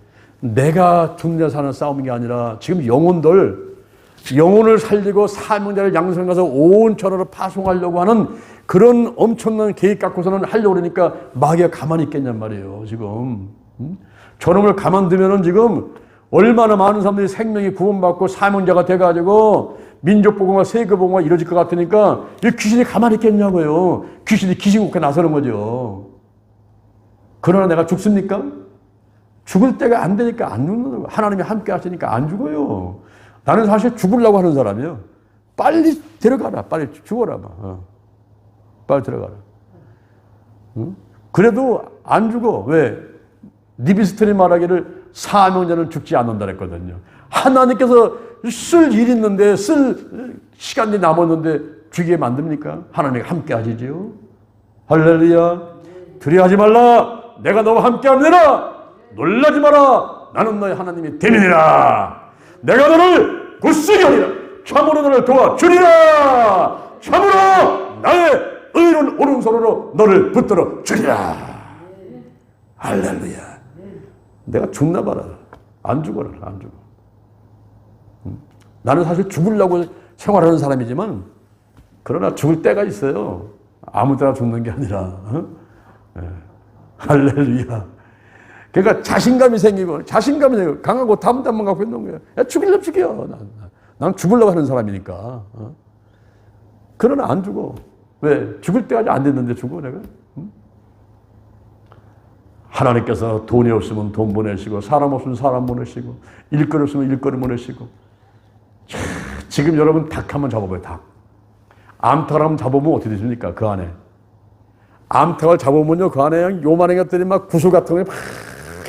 내가 죽는 사는 싸움이 아니라 지금 영혼을 살리고 사명자를 양성해 가서 온 천하로 파송하려고 하는 그런 엄청난 계획 갖고서는 하려고 그러니까 마귀가 가만히 있겠냔 말이에요, 지금. 저놈을 가만두면은 지금 얼마나 많은 사람들이 생명이 구원받고 사명자가 돼가지고 민족복음과 세계복음과 이루어질 것 같으니까 이 귀신이 가만히 있겠냐고요. 귀신이 기신국에 나서는 거죠. 그러나 내가 죽습니까? 죽을 때가 안 되니까 안 죽는 거예요. 하나님이 함께 하시니까 안 죽어요. 나는 사실 죽으려고 하는 사람이에요. 빨리 데려가라. 빨리 죽어라. 빨리 들어가라. 응? 그래도 안 죽어. 왜? 리비스턴이 말하기를 사명자는 죽지 않는다 그랬거든요. 하나님께서 쓸 일 있는데 쓸 시간이 남았는데 죽이게 만듭니까? 하나님이 함께 하시지요. 할렐루야. 두려워하지 말라. 내가 너와 함께 하느라 놀라지 마라. 나는 너의 하나님이 됨이니라. 내가 너를 굳세게 하리라. 참으로 너를 도와주리라. 참으로 나의 의로운 오른손으로 너를 붙들어 주리라. 할렐루야. 내가 죽나 봐라. 안 죽어라. 안 죽어. 나는 사실 죽으려고 생활하는 사람이지만 그러나 죽을 때가 있어요. 아무 때나 죽는 게 아니라. 할렐루야. 그러니까 자신감이 생기고 강하고 담담만 갖고 있는 거예요. 야, 죽이려면 죽여. 난 죽으려고 하는 사람이니까. 그러나 안 죽어. 왜? 죽을 때까지 안 됐는데 죽어 내가? 하나님께서 돈이 없으면 돈 보내시고 사람 없으면 사람 보내시고 일거리 없으면 일거리 보내시고. 지금 여러분 닭 한번 잡아봐요. 닭. 암탉을 한번 잡아보면 어떻게 되십니까? 그 안에. 암탉을 잡아보면요. 그 안에 그냥 요만한 것들이 막 구슬 같은 게 막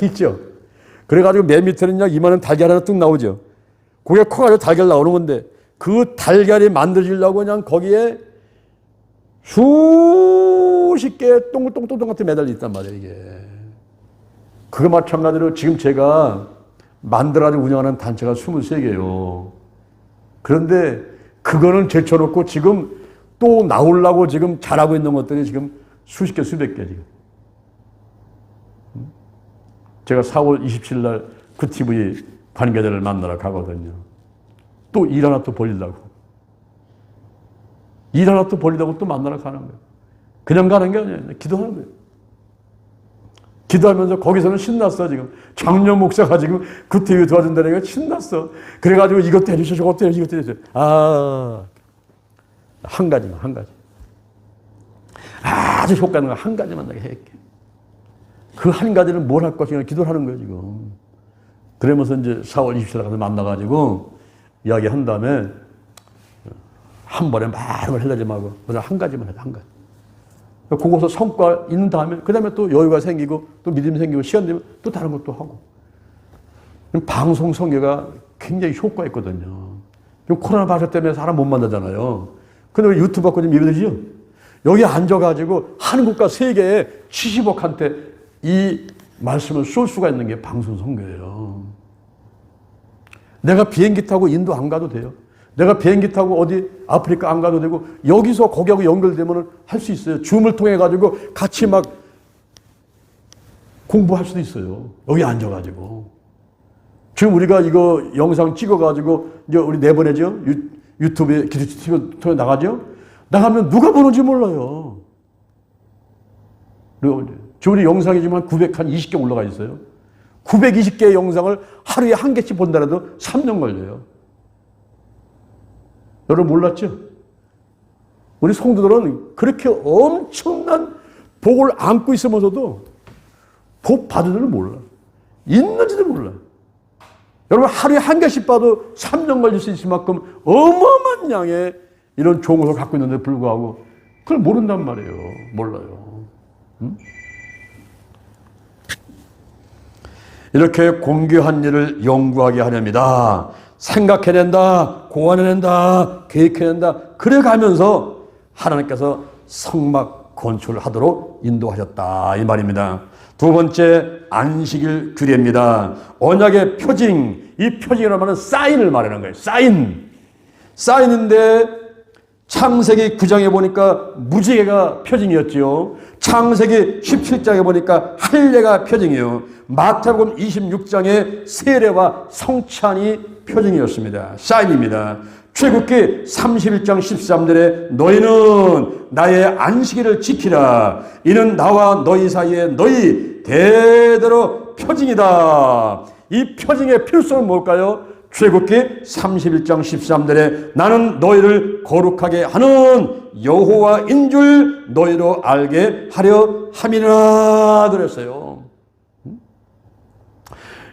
있죠. 그래가지고 맨 밑에는 그냥 이만한 달걀 하나 뚝 나오죠. 그게 커가지고 달걀 나오는 건데 그 달걀이 만들어지려고 그냥 거기에 수십 개 동글동글 같은 매달려 있단 말이에요, 이게. 그거 마찬가지로 지금 제가 만들어가지고 운영하는 단체가 23개예요. 그런데 그거는 제쳐놓고 지금 또 나오려고 지금 잘하고 있는 것들이 지금 수십 개, 수백 개 지금. 제가 4월 27일 날 그 TV 관계자를 만나러 가거든요. 또 일 하나 또 벌리려고. 일 하나 또 벌리려고 또 만나러 가는 거예요. 그냥 가는 게 아니에요. 기도하는 거예요. 기도하면서 거기서는 신났어, 지금. 장로 목사가 지금 그 TV 도와준다는 게 신났어. 그래가지고 이것도 해주셔, 저것도 해주셔, 이것도 해주셔. 한 가지만, 한 가지. 아주 효과 있는 거 한 가지만 나게 할게. 그 한 가지는 뭘 할 것인가 기도를 하는 거예요, 지금. 그러면서 이제 4월 27일 가서 만나가지고 이야기한 다음에 한 번에 말을 하려지 말고 한 가지만 해야 돼, 한 가지. 그거서 성과 있는 다음에 그 다음에 또 여유가 생기고 또 믿음이 생기고 시간 되면 또 다른 것도 하고. 방송 성교가 굉장히 효과 있거든요. 코로나 바이러스 때문에 사람 못 만나잖아요. 근데 유튜브 갖고 좀 예배드리죠? 여기 앉아가지고 한국과 세계에 70억한테 이 말씀을 쏠 수가 있는 게 방송 선교예요. 내가 비행기 타고 인도 안 가도 돼요. 내가 비행기 타고 어디 아프리카 안 가도 되고 여기서 거기하고 연결되면 할 수 있어요. 줌을 통해 가지고 같이 막 공부할 수도 있어요. 여기 앉아가지고. 지금 우리가 이거 영상 찍어가지고 이제 우리 내보내죠. 유튜브에 기도치 TV 통해 나가죠. 나가면 누가 보는지 몰라요. 지금 우리 영상이 지금 한 920개 올라가 있어요. 920개의 영상을 하루에 한 개씩 본다라도 3년 걸려요. 여러분 몰랐죠? 우리 성도들은 그렇게 엄청난 복을 안고 있으면서도 복 받은 줄은 몰라. 있는지도 몰라. 여러분 하루에 한 개씩 봐도 3년 걸릴 수 있을 만큼 어마어마한 양의 이런 종을 갖고 있는데 불구하고 그걸 모른단 말이에요. 몰라요. 응? 이렇게 공교한 일을 연구하게 하렵니다. 생각해낸다, 공안해낸다, 계획해낸다. 그래가면서 하나님께서 성막 건축을 하도록 인도하셨다 이 말입니다. 두 번째 안식일 규례입니다. 언약의 표징, 이 표징이라는 말은 사인을 말하는 거예요. 사인인데 창세기 9장에 보니까 무지개가 표징이었지요. 창세기 17장에 보니까 할례가 표징이요. 마태복음 26장에 세례와 성찬이 표징이었습니다. 사인입니다. 출애굽기 31장 13절에 너희는 나의 안식일을 지키라. 이는 나와 너희 사이에 너희 대대로 표징이다. 이 표징의 필수는 뭘까요? 출애굽기 31장 13절에 나는 너희를 거룩하게 하는 여호와인 줄 너희로 알게 하려 함이라 그랬어요.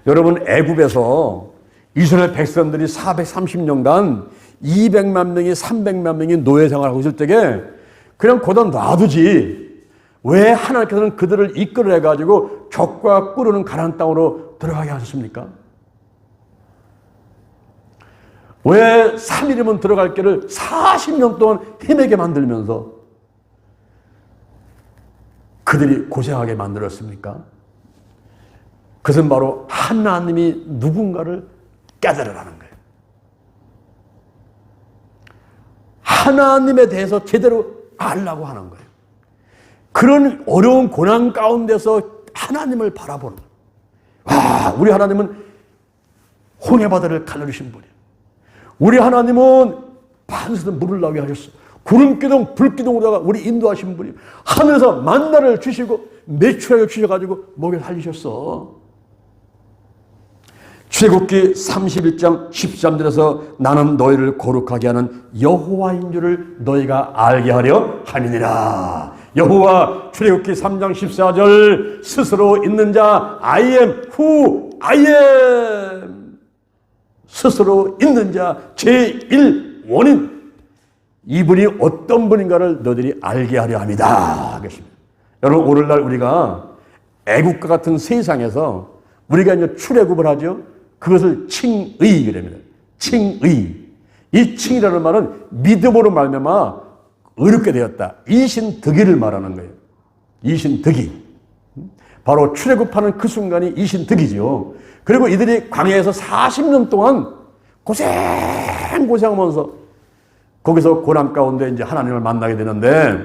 여러분, 애굽에서 이스라엘 백성들이 430년간 200만 명이 300만 명이 노예 생활하고 있을 때에 그냥 거기다 놔두지. 왜 하나님께서는 그들을 이끌어내가지고 적과 꿀르는 가나안 땅으로 들어가게 하셨습니까? 왜 3일이면 들어갈 길을 40년 동안 헤매게 만들면서 그들이 고생하게 만들었습니까? 그것은 바로 하나님이 누군가를 깨달으라는 거예요. 하나님에 대해서 제대로 알라고 하는 거예요. 그런 어려운 고난 가운데서 하나님을 바라보는 거예요. 와, 우리 하나님은 홍해바다를 가르신 분이에요. 우리 하나님은 반드시 물을 나오게 하셨어요. 구름기둥, 불기둥으로다가 우리 인도하신 분이 하늘에서 만나를 주시고 매출하게 주셔가지고 먹여 살리셨어. 출애굽기 31장 13절에서 나는 너희를 거룩하게 하는 여호와인 줄을 너희가 알게 하려 함이니라. 여호와 출애굽기 3장 14절 스스로 있는 자 I am who I am. 스스로 있는 자 제1원인 이분이 어떤 분인가를 너희들이 알게 하려 합니다. 하겠습니다. 여러분, 오늘날 우리가 애국과 같은 세상에서 우리가 이제 출애굽을 하죠. 그것을 칭의 그럽니다. 칭의. 이 칭이라는 말은 믿음으로 말미암아 의롭게 되었다. 이신득의를 말하는 거예요. 이신득의. 바로 출애굽하는 그 순간이 이신득이죠. 그리고 이들이 광야에서 40년 동안 고생하면서 거기서 고난 가운데 이제 하나님을 만나게 되는데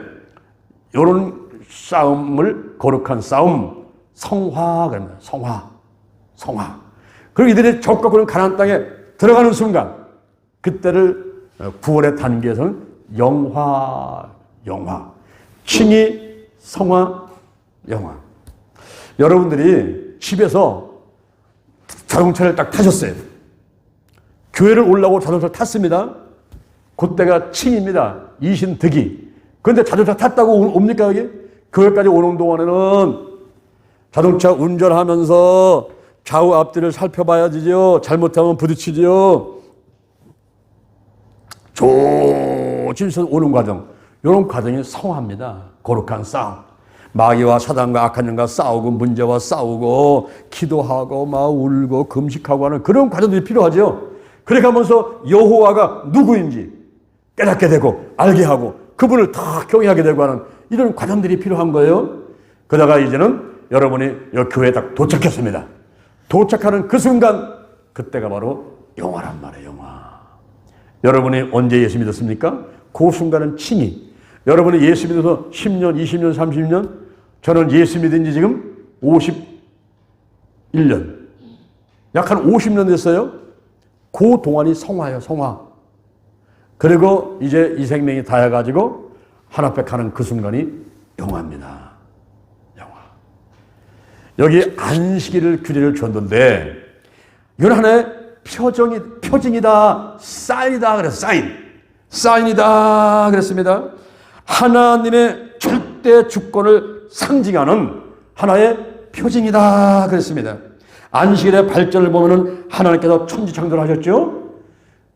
이런 싸움을 거룩한 싸움, 성화 그럽니다. 성화. 그리고 이들이 적과 그런 가나안 땅에 들어가는 순간 그때를 구원의 단계에서는 영화. 칭의, 성화, 영화. 여러분들이 집에서 자동차를 딱 타셨어요. 교회를 올라오고 자동차를 탔습니다. 그때가 칭입니다. 이신득의. 그런데 자동차 탔다고 옵니까 여기? 교회까지 오는 동안에는 자동차 운전하면서 좌우 앞뒤를 살펴봐야지요. 잘못하면 부딪히지요. 조심해서 오는 과정. 이런 과정이 성화입니다. 거룩한 싸움. 마귀와 사단과 악한 영과 싸우고 문제와 싸우고 기도하고 막 울고 금식하고 하는 그런 과정들이 필요하죠. 그렇게 하면서 여호와가 누구인지 깨닫게 되고 알게 하고 그분을 다 경외하게 되고 하는 이런 과정들이 필요한 거예요. 그러다가 이제는 여러분이 이 교회에 딱 도착했습니다. 도착하는 그 순간 그때가 바로 영화란 말이에요. 영화. 여러분이 언제 예수 믿었습니까? 그 순간은 칭의. 여러분이 예수 믿어서 10년, 20년, 30년? 저는 예수 믿은 지 지금 51년. 약 한 50년 됐어요. 그 동안이 성화예요, 성화. 그리고 이제 이 생명이 닿아가지고 하나님께 가는 그 순간이 영화입니다. 영화. 여기 안식일을 규례를 줬는데 이건 하나의 표징이다, 사인이다 그래서 사인이다 그랬습니다. 하나님의 절대 주권을 상징하는 하나의 표징이다 그랬습니다. 안식일의 발전을 보면은 하나님께서 천지창조를 하셨죠.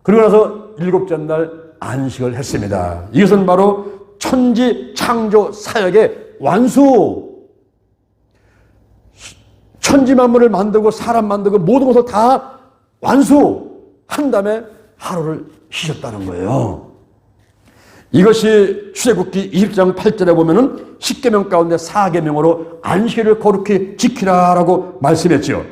그러고 나서 일곱째 날 안식을 했습니다. 이것은 바로 천지창조 사역의 완수. 천지 만물을 만들고 사람 만들고 모든 것을 다 완수한 다음에 하루를 쉬셨다는 거예요. 이것이 출애굽기 20장 8절에 보면은 10계명 가운데 4계명으로 안식일을 거룩히 지키라라고 말씀했지요.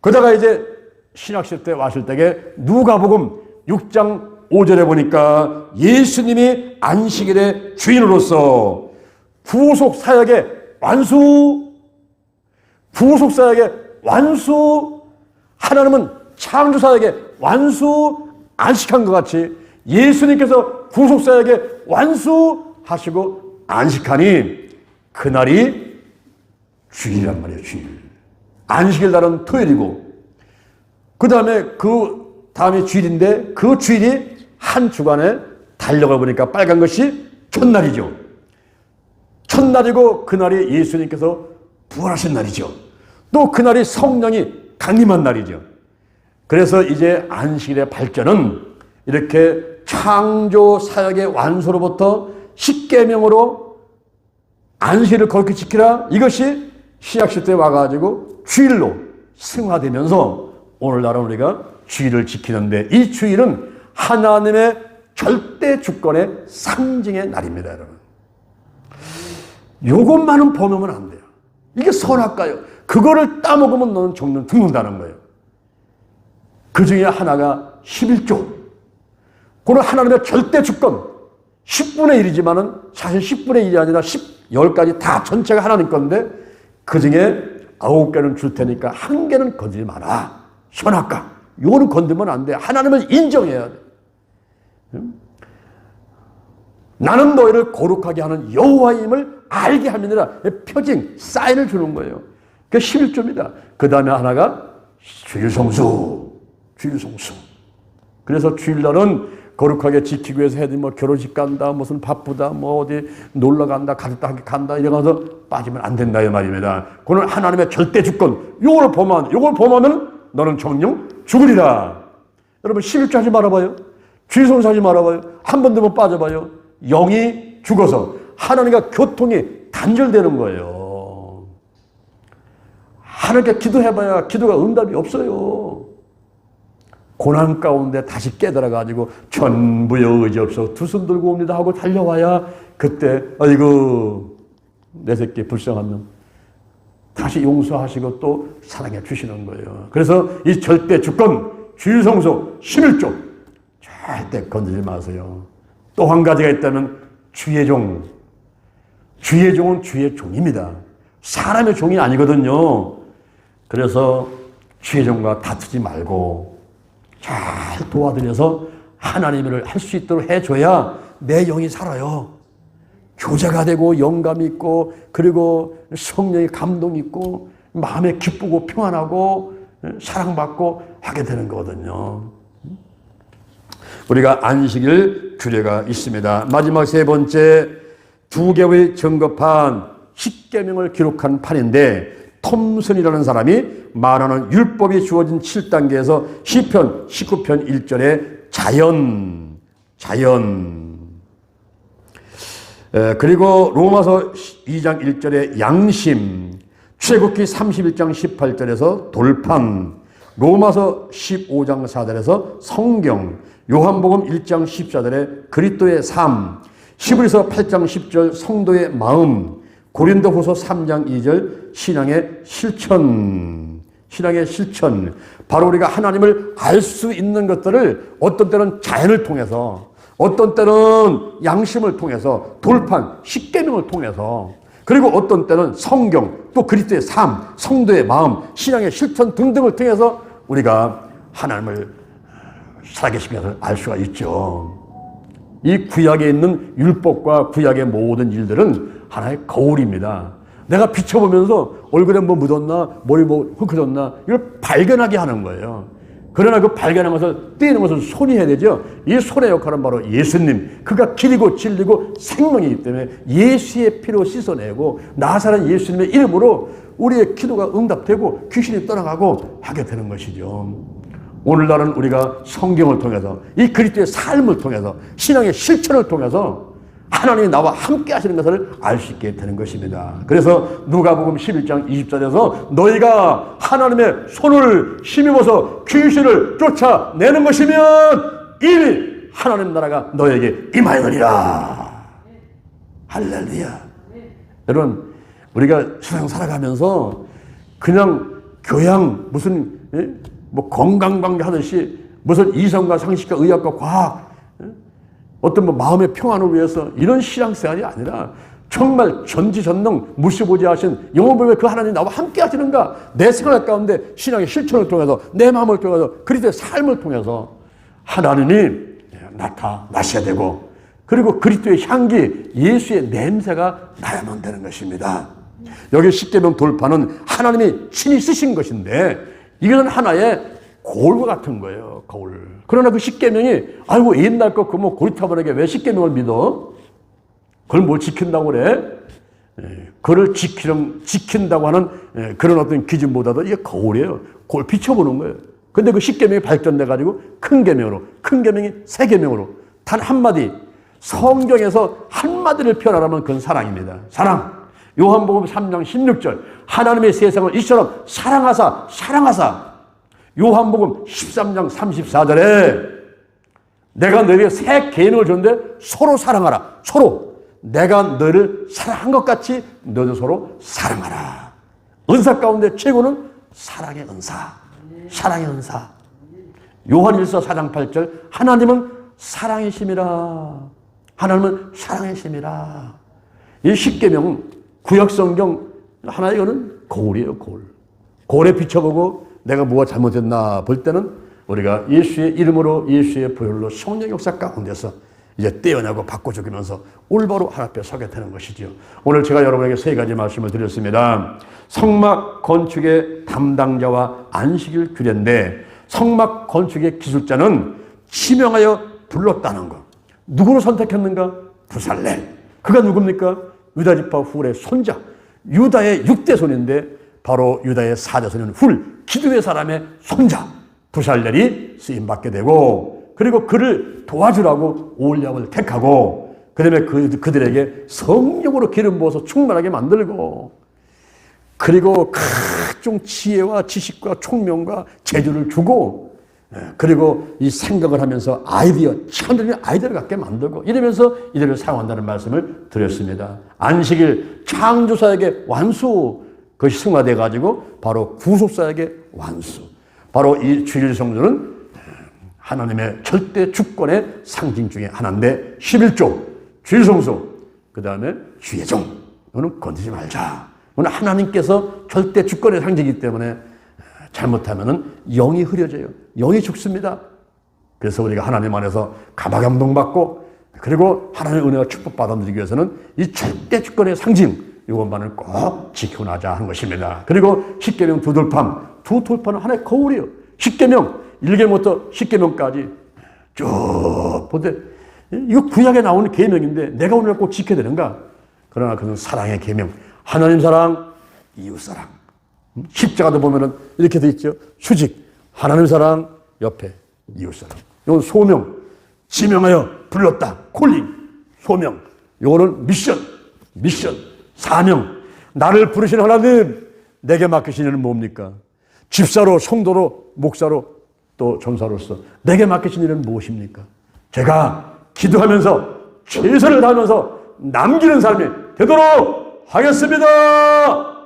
그러다가 이제 신학시대 때 왔을 때에 누가복음 6장 5절에 보니까 예수님이 안식일의 주인으로서 구속 사역의 완수, 구속 사역의 완수, 하나님은 창조 사역의 완수 안식한 것 같이 예수님께서 구속 사역의 완수하시고 안식하니 그날이 주일이란 말이에요. 주일. 안식일 날은 토요일이고 그 다음에 주일인데 그 주일이 한 주간에 달려가 보니까 빨간 것이 첫날이죠. 첫날이고 그날이 예수님께서 부활하신 날이죠. 또 그날이 성령이 강림한 날이죠. 그래서 이제 안식일의 발전은 이렇게 창조 사역의 완수로부터 십계명으로 안식일을 거룩히 지키라, 이것이 신약시대에 와가지고 주일로 승화되면서 오늘날은 우리가 주일을 지키는데, 이 주일은 하나님의 절대 주권의 상징의 날입니다, 여러분. 요것만은 범하면 안 돼요. 이게 선악과요. 그거를 따먹으면 너는 죽는다는 거예요. 그 중에 하나가 11조. 그건 하나님의 절대 주권. 10분의 1이지만은 사실 10분의 1이 아니라 10가지 다 전체가 하나님 건데 그 중에 9개는 줄 테니까 1개는 건드리지 마라. 선악과. 요거는 건드리면 안 돼. 하나님을 인정해야 돼. 나는 너희를 거룩하게 하는 여호와임을 알게 함이니라. 표징, 사인을 주는 거예요. 그게 11조입니다. 그 다음에 하나가 주일성수. 주일성수. 그래서 주일날은 거룩하게 지키기 위해서 해야 돼. 뭐 결혼식 간다, 무슨 바쁘다, 뭐 어디 놀러 간다, 간다, 이러면서 빠지면 안 된다, 이 말입니다. 그건 하나님의 절대 주권. 요걸 범하면 너는 정령 죽으리라. 여러분, 11조 하지 말아봐요. 주일성수 하지 말아봐요. 한 번 되면 빠져봐요. 영이 죽어서 하나님과 교통이 단절되는 거예요. 하나님께 기도해봐야 기도가 응답이 없어요. 고난 가운데 다시 깨달아가지고 전부여 의지 없어 두 손 들고 옵니다 하고 달려와야 그때 아이고 내 새끼 불쌍하면 다시 용서하시고 또 사랑해 주시는 거예요. 그래서 이 절대 주권 주일성수 11조 절대 건드리지 마세요. 또 한 가지가 있다면 주의 종. 주의 종은 주의 종입니다. 사람의 종이 아니거든요. 그래서 주의 종과 다투지 말고 잘 도와드려서 하나님을 할 수 있도록 해줘야 내 영이 살아요. 교제가 되고 영감이 있고 그리고 성령의 감동이 있고 마음에 기쁘고 평안하고 사랑받고 하게 되는 거거든요. 우리가 안식일 규례가 있습니다. 마지막 세 번째, 2개의 정거판 10계명을 기록한 판인데 톰슨이라는 사람이 말하는 율법이 주어진 7단계에서 시편 19편 1절에 자연 그리고 로마서 2장 1절에 양심, 출애굽기 31장 18절에서 돌판, 로마서 15장 4절에서 성경, 요한복음 1장 14절에 그리스도의 삶, 히브리서 8장 10절 성도의 마음, 고린도후서 3장 2절 신앙의 실천. 바로 우리가 하나님을 알 수 있는 것들을 어떤 때는 자연을 통해서, 어떤 때는 양심을 통해서, 돌판, 십계명을 통해서, 그리고 어떤 때는 성경, 또 그리스도의 삶, 성도의 마음, 신앙의 실천 등등을 통해서 우리가 하나님을 살아계신 것을 알 수가 있죠. 이 구약에 있는 율법과 구약의 모든 일들은 하나의 거울입니다. 내가 비춰보면서 얼굴에 뭐 묻었나, 머리 뭐 흙해졌나, 이걸 발견하게 하는 거예요. 그러나 그 발견한 것을 떼는 것을 손이 해야 되죠. 이 손의 역할은 바로 예수님. 그가 길이고 진리고 생명이기 때문에 예수의 피로 씻어내고 나사렛 예수님의 이름으로 우리의 기도가 응답되고 귀신이 떠나가고 하게 되는 것이죠. 오늘날은 우리가 성경을 통해서 이 그리스도의 삶을 통해서 신앙의 실천을 통해서 하나님이 나와 함께 하시는 것을 알 수 있게 되는 것입니다. 그래서 누가복음 11장 20절에서 너희가 하나님의 손을 힘입어서 귀신을 쫓아내는 것이면 이미 하나님 나라가 너에게 임하였느니라. 할렐루야. 여러분, 우리가 세상 살아가면서 그냥 교양 무슨 뭐 건강관계 하듯이 무슨 이성과 상식과 의학과 과학 어떤 뭐 마음의 평안을 위해서 이런 신앙생활이 아니라 정말 전지전능 무시보지하신 영원불멸 그 하나님 나와 함께 하시는가? 내 생활 가운데 신앙의 실천을 통해서 내 마음을 통해서 그리스도의 삶을 통해서 하나님이 나타나셔야 되고 그리고 그리스도의 향기 예수의 냄새가 나야만 되는 것입니다. 여기 십계명 돌파는 하나님이 친히 쓰신 것인데 이것은 하나의 거울과 같은 거예요. 거울. 그러나 그 십계명이 아이고 옛날 거 그 뭐 고리타분하게 왜 십계명을 믿어? 그걸 뭘 지킨다고 그래? 그를 지킨다고 하는 그런 어떤 기준보다도 이게 거울이에요. 거울 비춰보는 거예요. 근데 그 십계명이 발전돼가지고 큰 계명으로, 큰 계명이 새 계명으로 단 한마디, 성경에서 한마디를 표현하라면 그건 사랑입니다. 사랑. 요한복음 3장 16절 하나님의 세상을 이처럼 사랑하사 요한복음 13장 34절에 내가 너에게 새 계명을 줬는데 서로 사랑하라. 서로. 내가 너를 사랑한 것 같이 너도 서로 사랑하라. 은사 가운데 최고는 사랑의 은사. 사랑의 은사. 요한일서 4장 8절 하나님은 사랑이심이라. 하나님은 사랑이심이라. 이 십계명 구약성경 하나의 이거는 거울이에요. 거울. 거울에 비춰보고 내가 뭐가 잘못됐나 볼 때는 우리가 예수의 이름으로 예수의 보혈로 성령 역사 가운데서 이제 떼어내고 바꿔주면서 올바로 하나님 앞에 서게 되는 것이지요. 오늘 제가 여러분에게 세 가지 말씀을 드렸습니다. 성막 건축의 담당자와 안식일 규례인데 성막 건축의 기술자는 지명하여 불렀다는 것. 누구를 선택했는가? 부살렐. 그가 누굽니까? 유다 지파 훌의 손자. 유다의 6대 손인데 바로 유다의 4대 손인 훌, 기드의 사람의 손자 부살렐이 쓰임받게 되고 그리고 그를 도와주라고 올리압을 택하고 그다음에 그들에게 성령으로 기름 부어서 충만하게 만들고 그리고 각종 지혜와 지식과 총명과 재주를 주고 그리고 이 생각을 하면서 아이디어, 참들린 아이디어를 갖게 만들고 이러면서 이들을 사용한다는 말씀을 드렸습니다. 안식일 창조사에게 완수 그것이 승화돼 가지고 바로 구속사에게 완수. 바로 이 주일 성수는 하나님의 절대 주권의 상징 중에 하나인데 11조 주일 성수 그 다음에 주의 종 이거는 건드리지 말자. 이거는 하나님께서 절대 주권의 상징이기 때문에 잘못하면은 영이 흐려져요. 영이 죽습니다. 그래서 우리가 하나님 안에서 감화감동받고 그리고 하나님의 은혜와 축복 받아들이기 위해서는 이 절대 주권의 상징 이것만을 꼭 지키고 나자 하는 것입니다. 그리고 십계명 두 돌파는 하나의 거울이에요. 십계명 1계명부터 십계명까지 쭉 보되 이거 구약에 나오는 계명인데 내가 오늘 꼭 지켜야 되는가? 그러나 그는 사랑의 계명. 하나님 사랑, 이웃 사랑. 십자가도 보면은 이렇게 돼 있죠. 수직, 하나님 사랑, 옆에 이웃 사랑. 이건 소명, 지명하여 불렀다. 콜링, 소명. 이거는 미션, 사명. 나를 부르신 하나님, 내게 맡기신 일은 뭡니까? 집사로, 성도로, 목사로, 또 전사로서 내게 맡기신 일은 무엇입니까? 제가 기도하면서 최선을 다하면서 남기는 삶이 되도록 하겠습니다.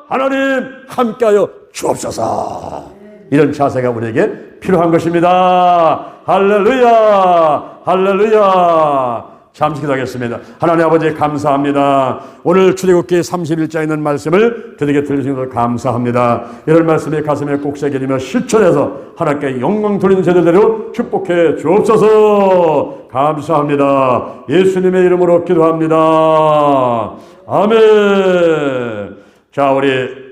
하나님 함께하여 주옵소서. 이런 자세가 우리에게 필요한 것입니다. 할렐루야, 할렐루야. 잠시 기도하겠습니다. 하나님 아버지 감사합니다. 오늘 출애굽기 30일자에 있는 말씀을 저에게 들려주신 것을 감사합니다. 이런 말씀이 가슴에 꼭 새겨지며 실천해서 하나님께 영광 돌리는 제자들대로 축복해 주옵소서. 감사합니다. 예수님의 이름으로 기도합니다. 아멘. 자, 우리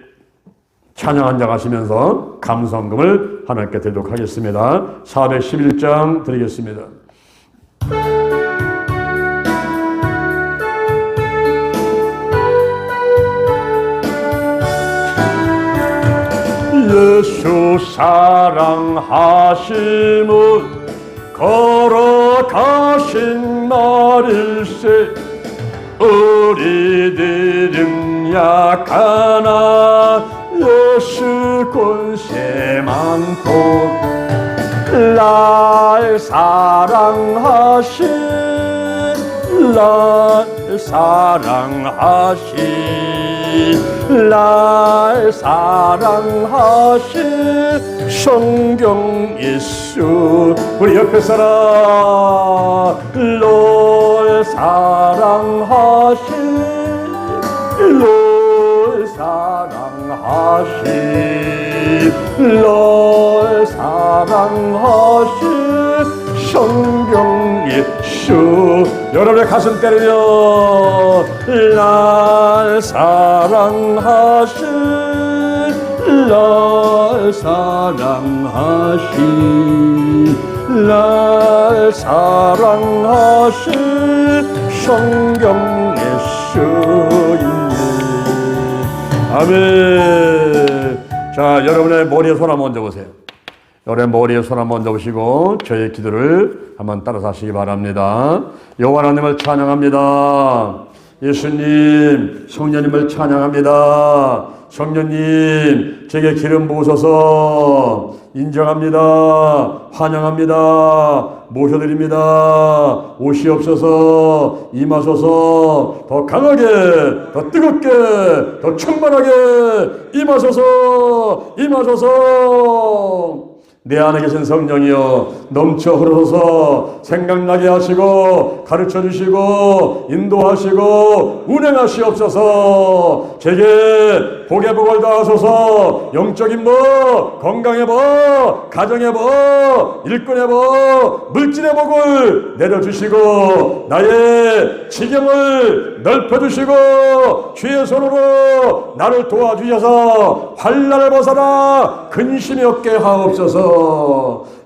찬양 한 장 하시면서 감사헌금을 하나님께 드리도록 하겠습니다. 411장 드리겠습니다. 예수 사랑하심은 걸어가신 말일세. 우리들은 약하나 예수 권세 많고 날 사랑하신 성경 예수 우리 옆에 사람 널 사랑하신 널 사랑하신 널 사랑하신 성경 예수. 여러분의 가슴 때리며 날 사랑하신 날 사랑하신 날 사랑하신 성경 예수이네. 아멘. 자, 여러분의 머리에 손 한번 얹어보세요. 여러분의 머리에 손 한번 얹어보시고 저의 기도를 한번 따라서 하시기 바랍니다. 여호와 하나님을 찬양합니다. 예수님, 성령님을 찬양합니다. 성령님, 제게 기름 부으소서. 인정합니다. 환영합니다. 모셔드립니다. 오시옵소서. 임하소서. 더 강하게, 더 뜨겁게, 더 충만하게 임하소서. 임하소서. 내 안에 계신 성령이여 넘쳐 흐르소서. 생각나게 하시고 가르쳐 주시고 인도하시고 운행하시옵소서. 제게 복의 복을 다하소서. 영적인 복, 건강의 복, 가정의 복, 일꾼의 복, 물질의 복을 내려주시고 나의 지경을 넓혀주시고 주의 손으로 나를 도와주셔서 환난을 벗어나 근심이 없게 하옵소서.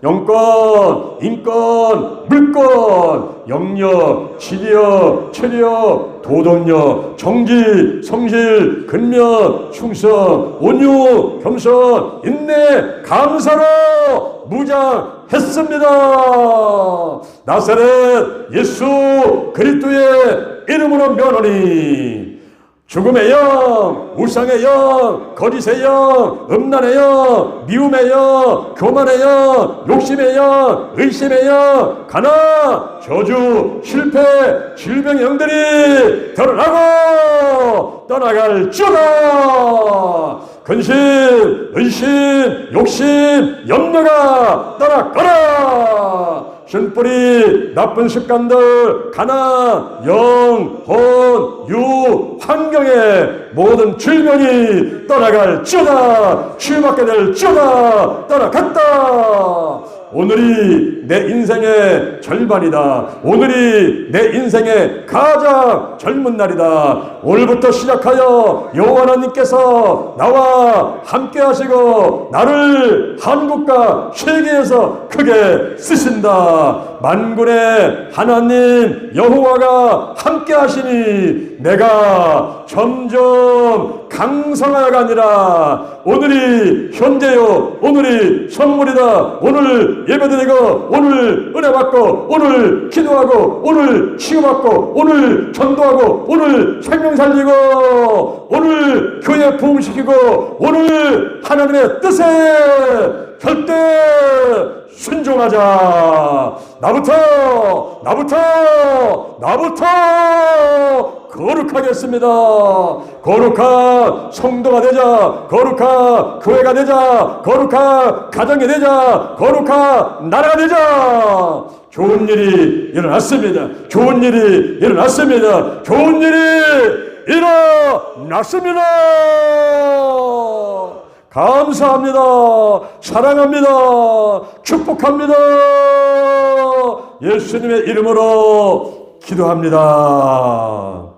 영권, 인권, 물권, 영력, 지력, 체력, 도덕력, 정기, 성실, 근면, 충성, 온유, 겸손, 인내, 감사로 무장했습니다. 나사렛 예수 그리스도의 이름으로 면하니 죽음의 영, 우상의 영, 거짓의 영, 음란의 영, 미움의 영, 교만의 영, 욕심의 영, 의심의 영, 가난, 저주, 실패, 질병의 영들이 드러나고 떠나갈지어다. 근심, 의심, 욕심, 염려가 떠나가라. 신뿌리, 나쁜 습관들, 가난, 영, 혼, 유, 환경의 모든 질병이 떠나갈지어다. 치유받게 될지어다. 떠나갔다. 오늘이 내 인생의 절반이다. 오늘이 내 인생의 가장 젊은 날이다. 오늘부터 시작하여 여호와 하나님께서 나와 함께 하시고 나를 한국과 세계에서 크게 쓰신다. 만군의 하나님 여호와가 함께 하시니 내가 점점 강성하여가 아니라 오늘이 현재요, 오늘이 선물이다. 오늘 예배드리고 오늘 은혜 받고 오늘 기도하고 오늘 치유받고 오늘 전도하고 오늘 생명 살리고 오늘 교회 부흥시키고 오늘 하나님의 뜻에 절대 순종하자. 나부터 거룩하겠습니다. 거룩한 성도가 되자. 거룩한 교회가 되자. 거룩한 가정이 되자. 거룩한 나라가 되자. 좋은 일이 일어났습니다. 좋은 일이 일어났습니다. 좋은 일이 일어났습니다. 감사합니다. 사랑합니다. 축복합니다. 예수님의 이름으로 기도합니다.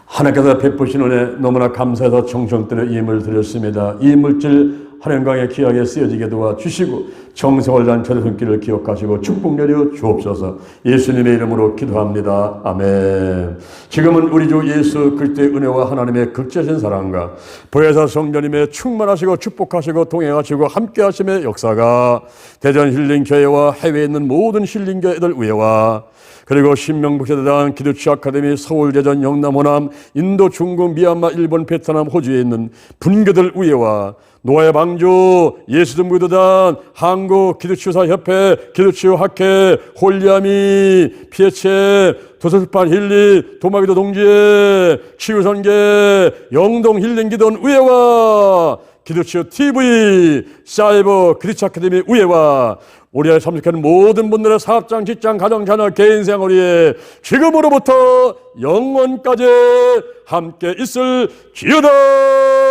하나님께서 베푸신 은혜 너무나 감사해서 정성들의 예물을 드렸습니다. 이 물질 하나님과의 귀하게 쓰여지게 도와주시고 정성을 다한 저의 손길을 기억하시고 축복 내려 주옵소서. 예수님의 이름으로 기도합니다. 아멘. 지금은 우리 주 예수 그리스도의 은혜와 하나님의 극진하신 사랑과 보혜사 성령님의 충만하시고 축복하시고 동행하시고 함께하심의 역사가 대전 힐링교회와 해외에 있는 모든 힐링교회들 위에와 그리고 신명복세대단 기도치 아카데미 서울, 대전, 영남, 호남, 인도, 중국, 미얀마, 일본, 베트남, 호주에 있는 분교들 위에와 노아의 방주, 예수전무교도단, 한국기독치유사협회, 기독치유학회, 홀리아미, 피에체, 도서출판 힐리, 도마기도 동지회, 치유선계, 영동힐링기도원 의회와 기독치유 TV, 사이버 기독치 아카데미 의회와 우리의 참석하는 모든 분들의 사업장, 직장, 가정, 자녀, 개인 생활에 지금으로부터 영원까지 함께 있을 기회다.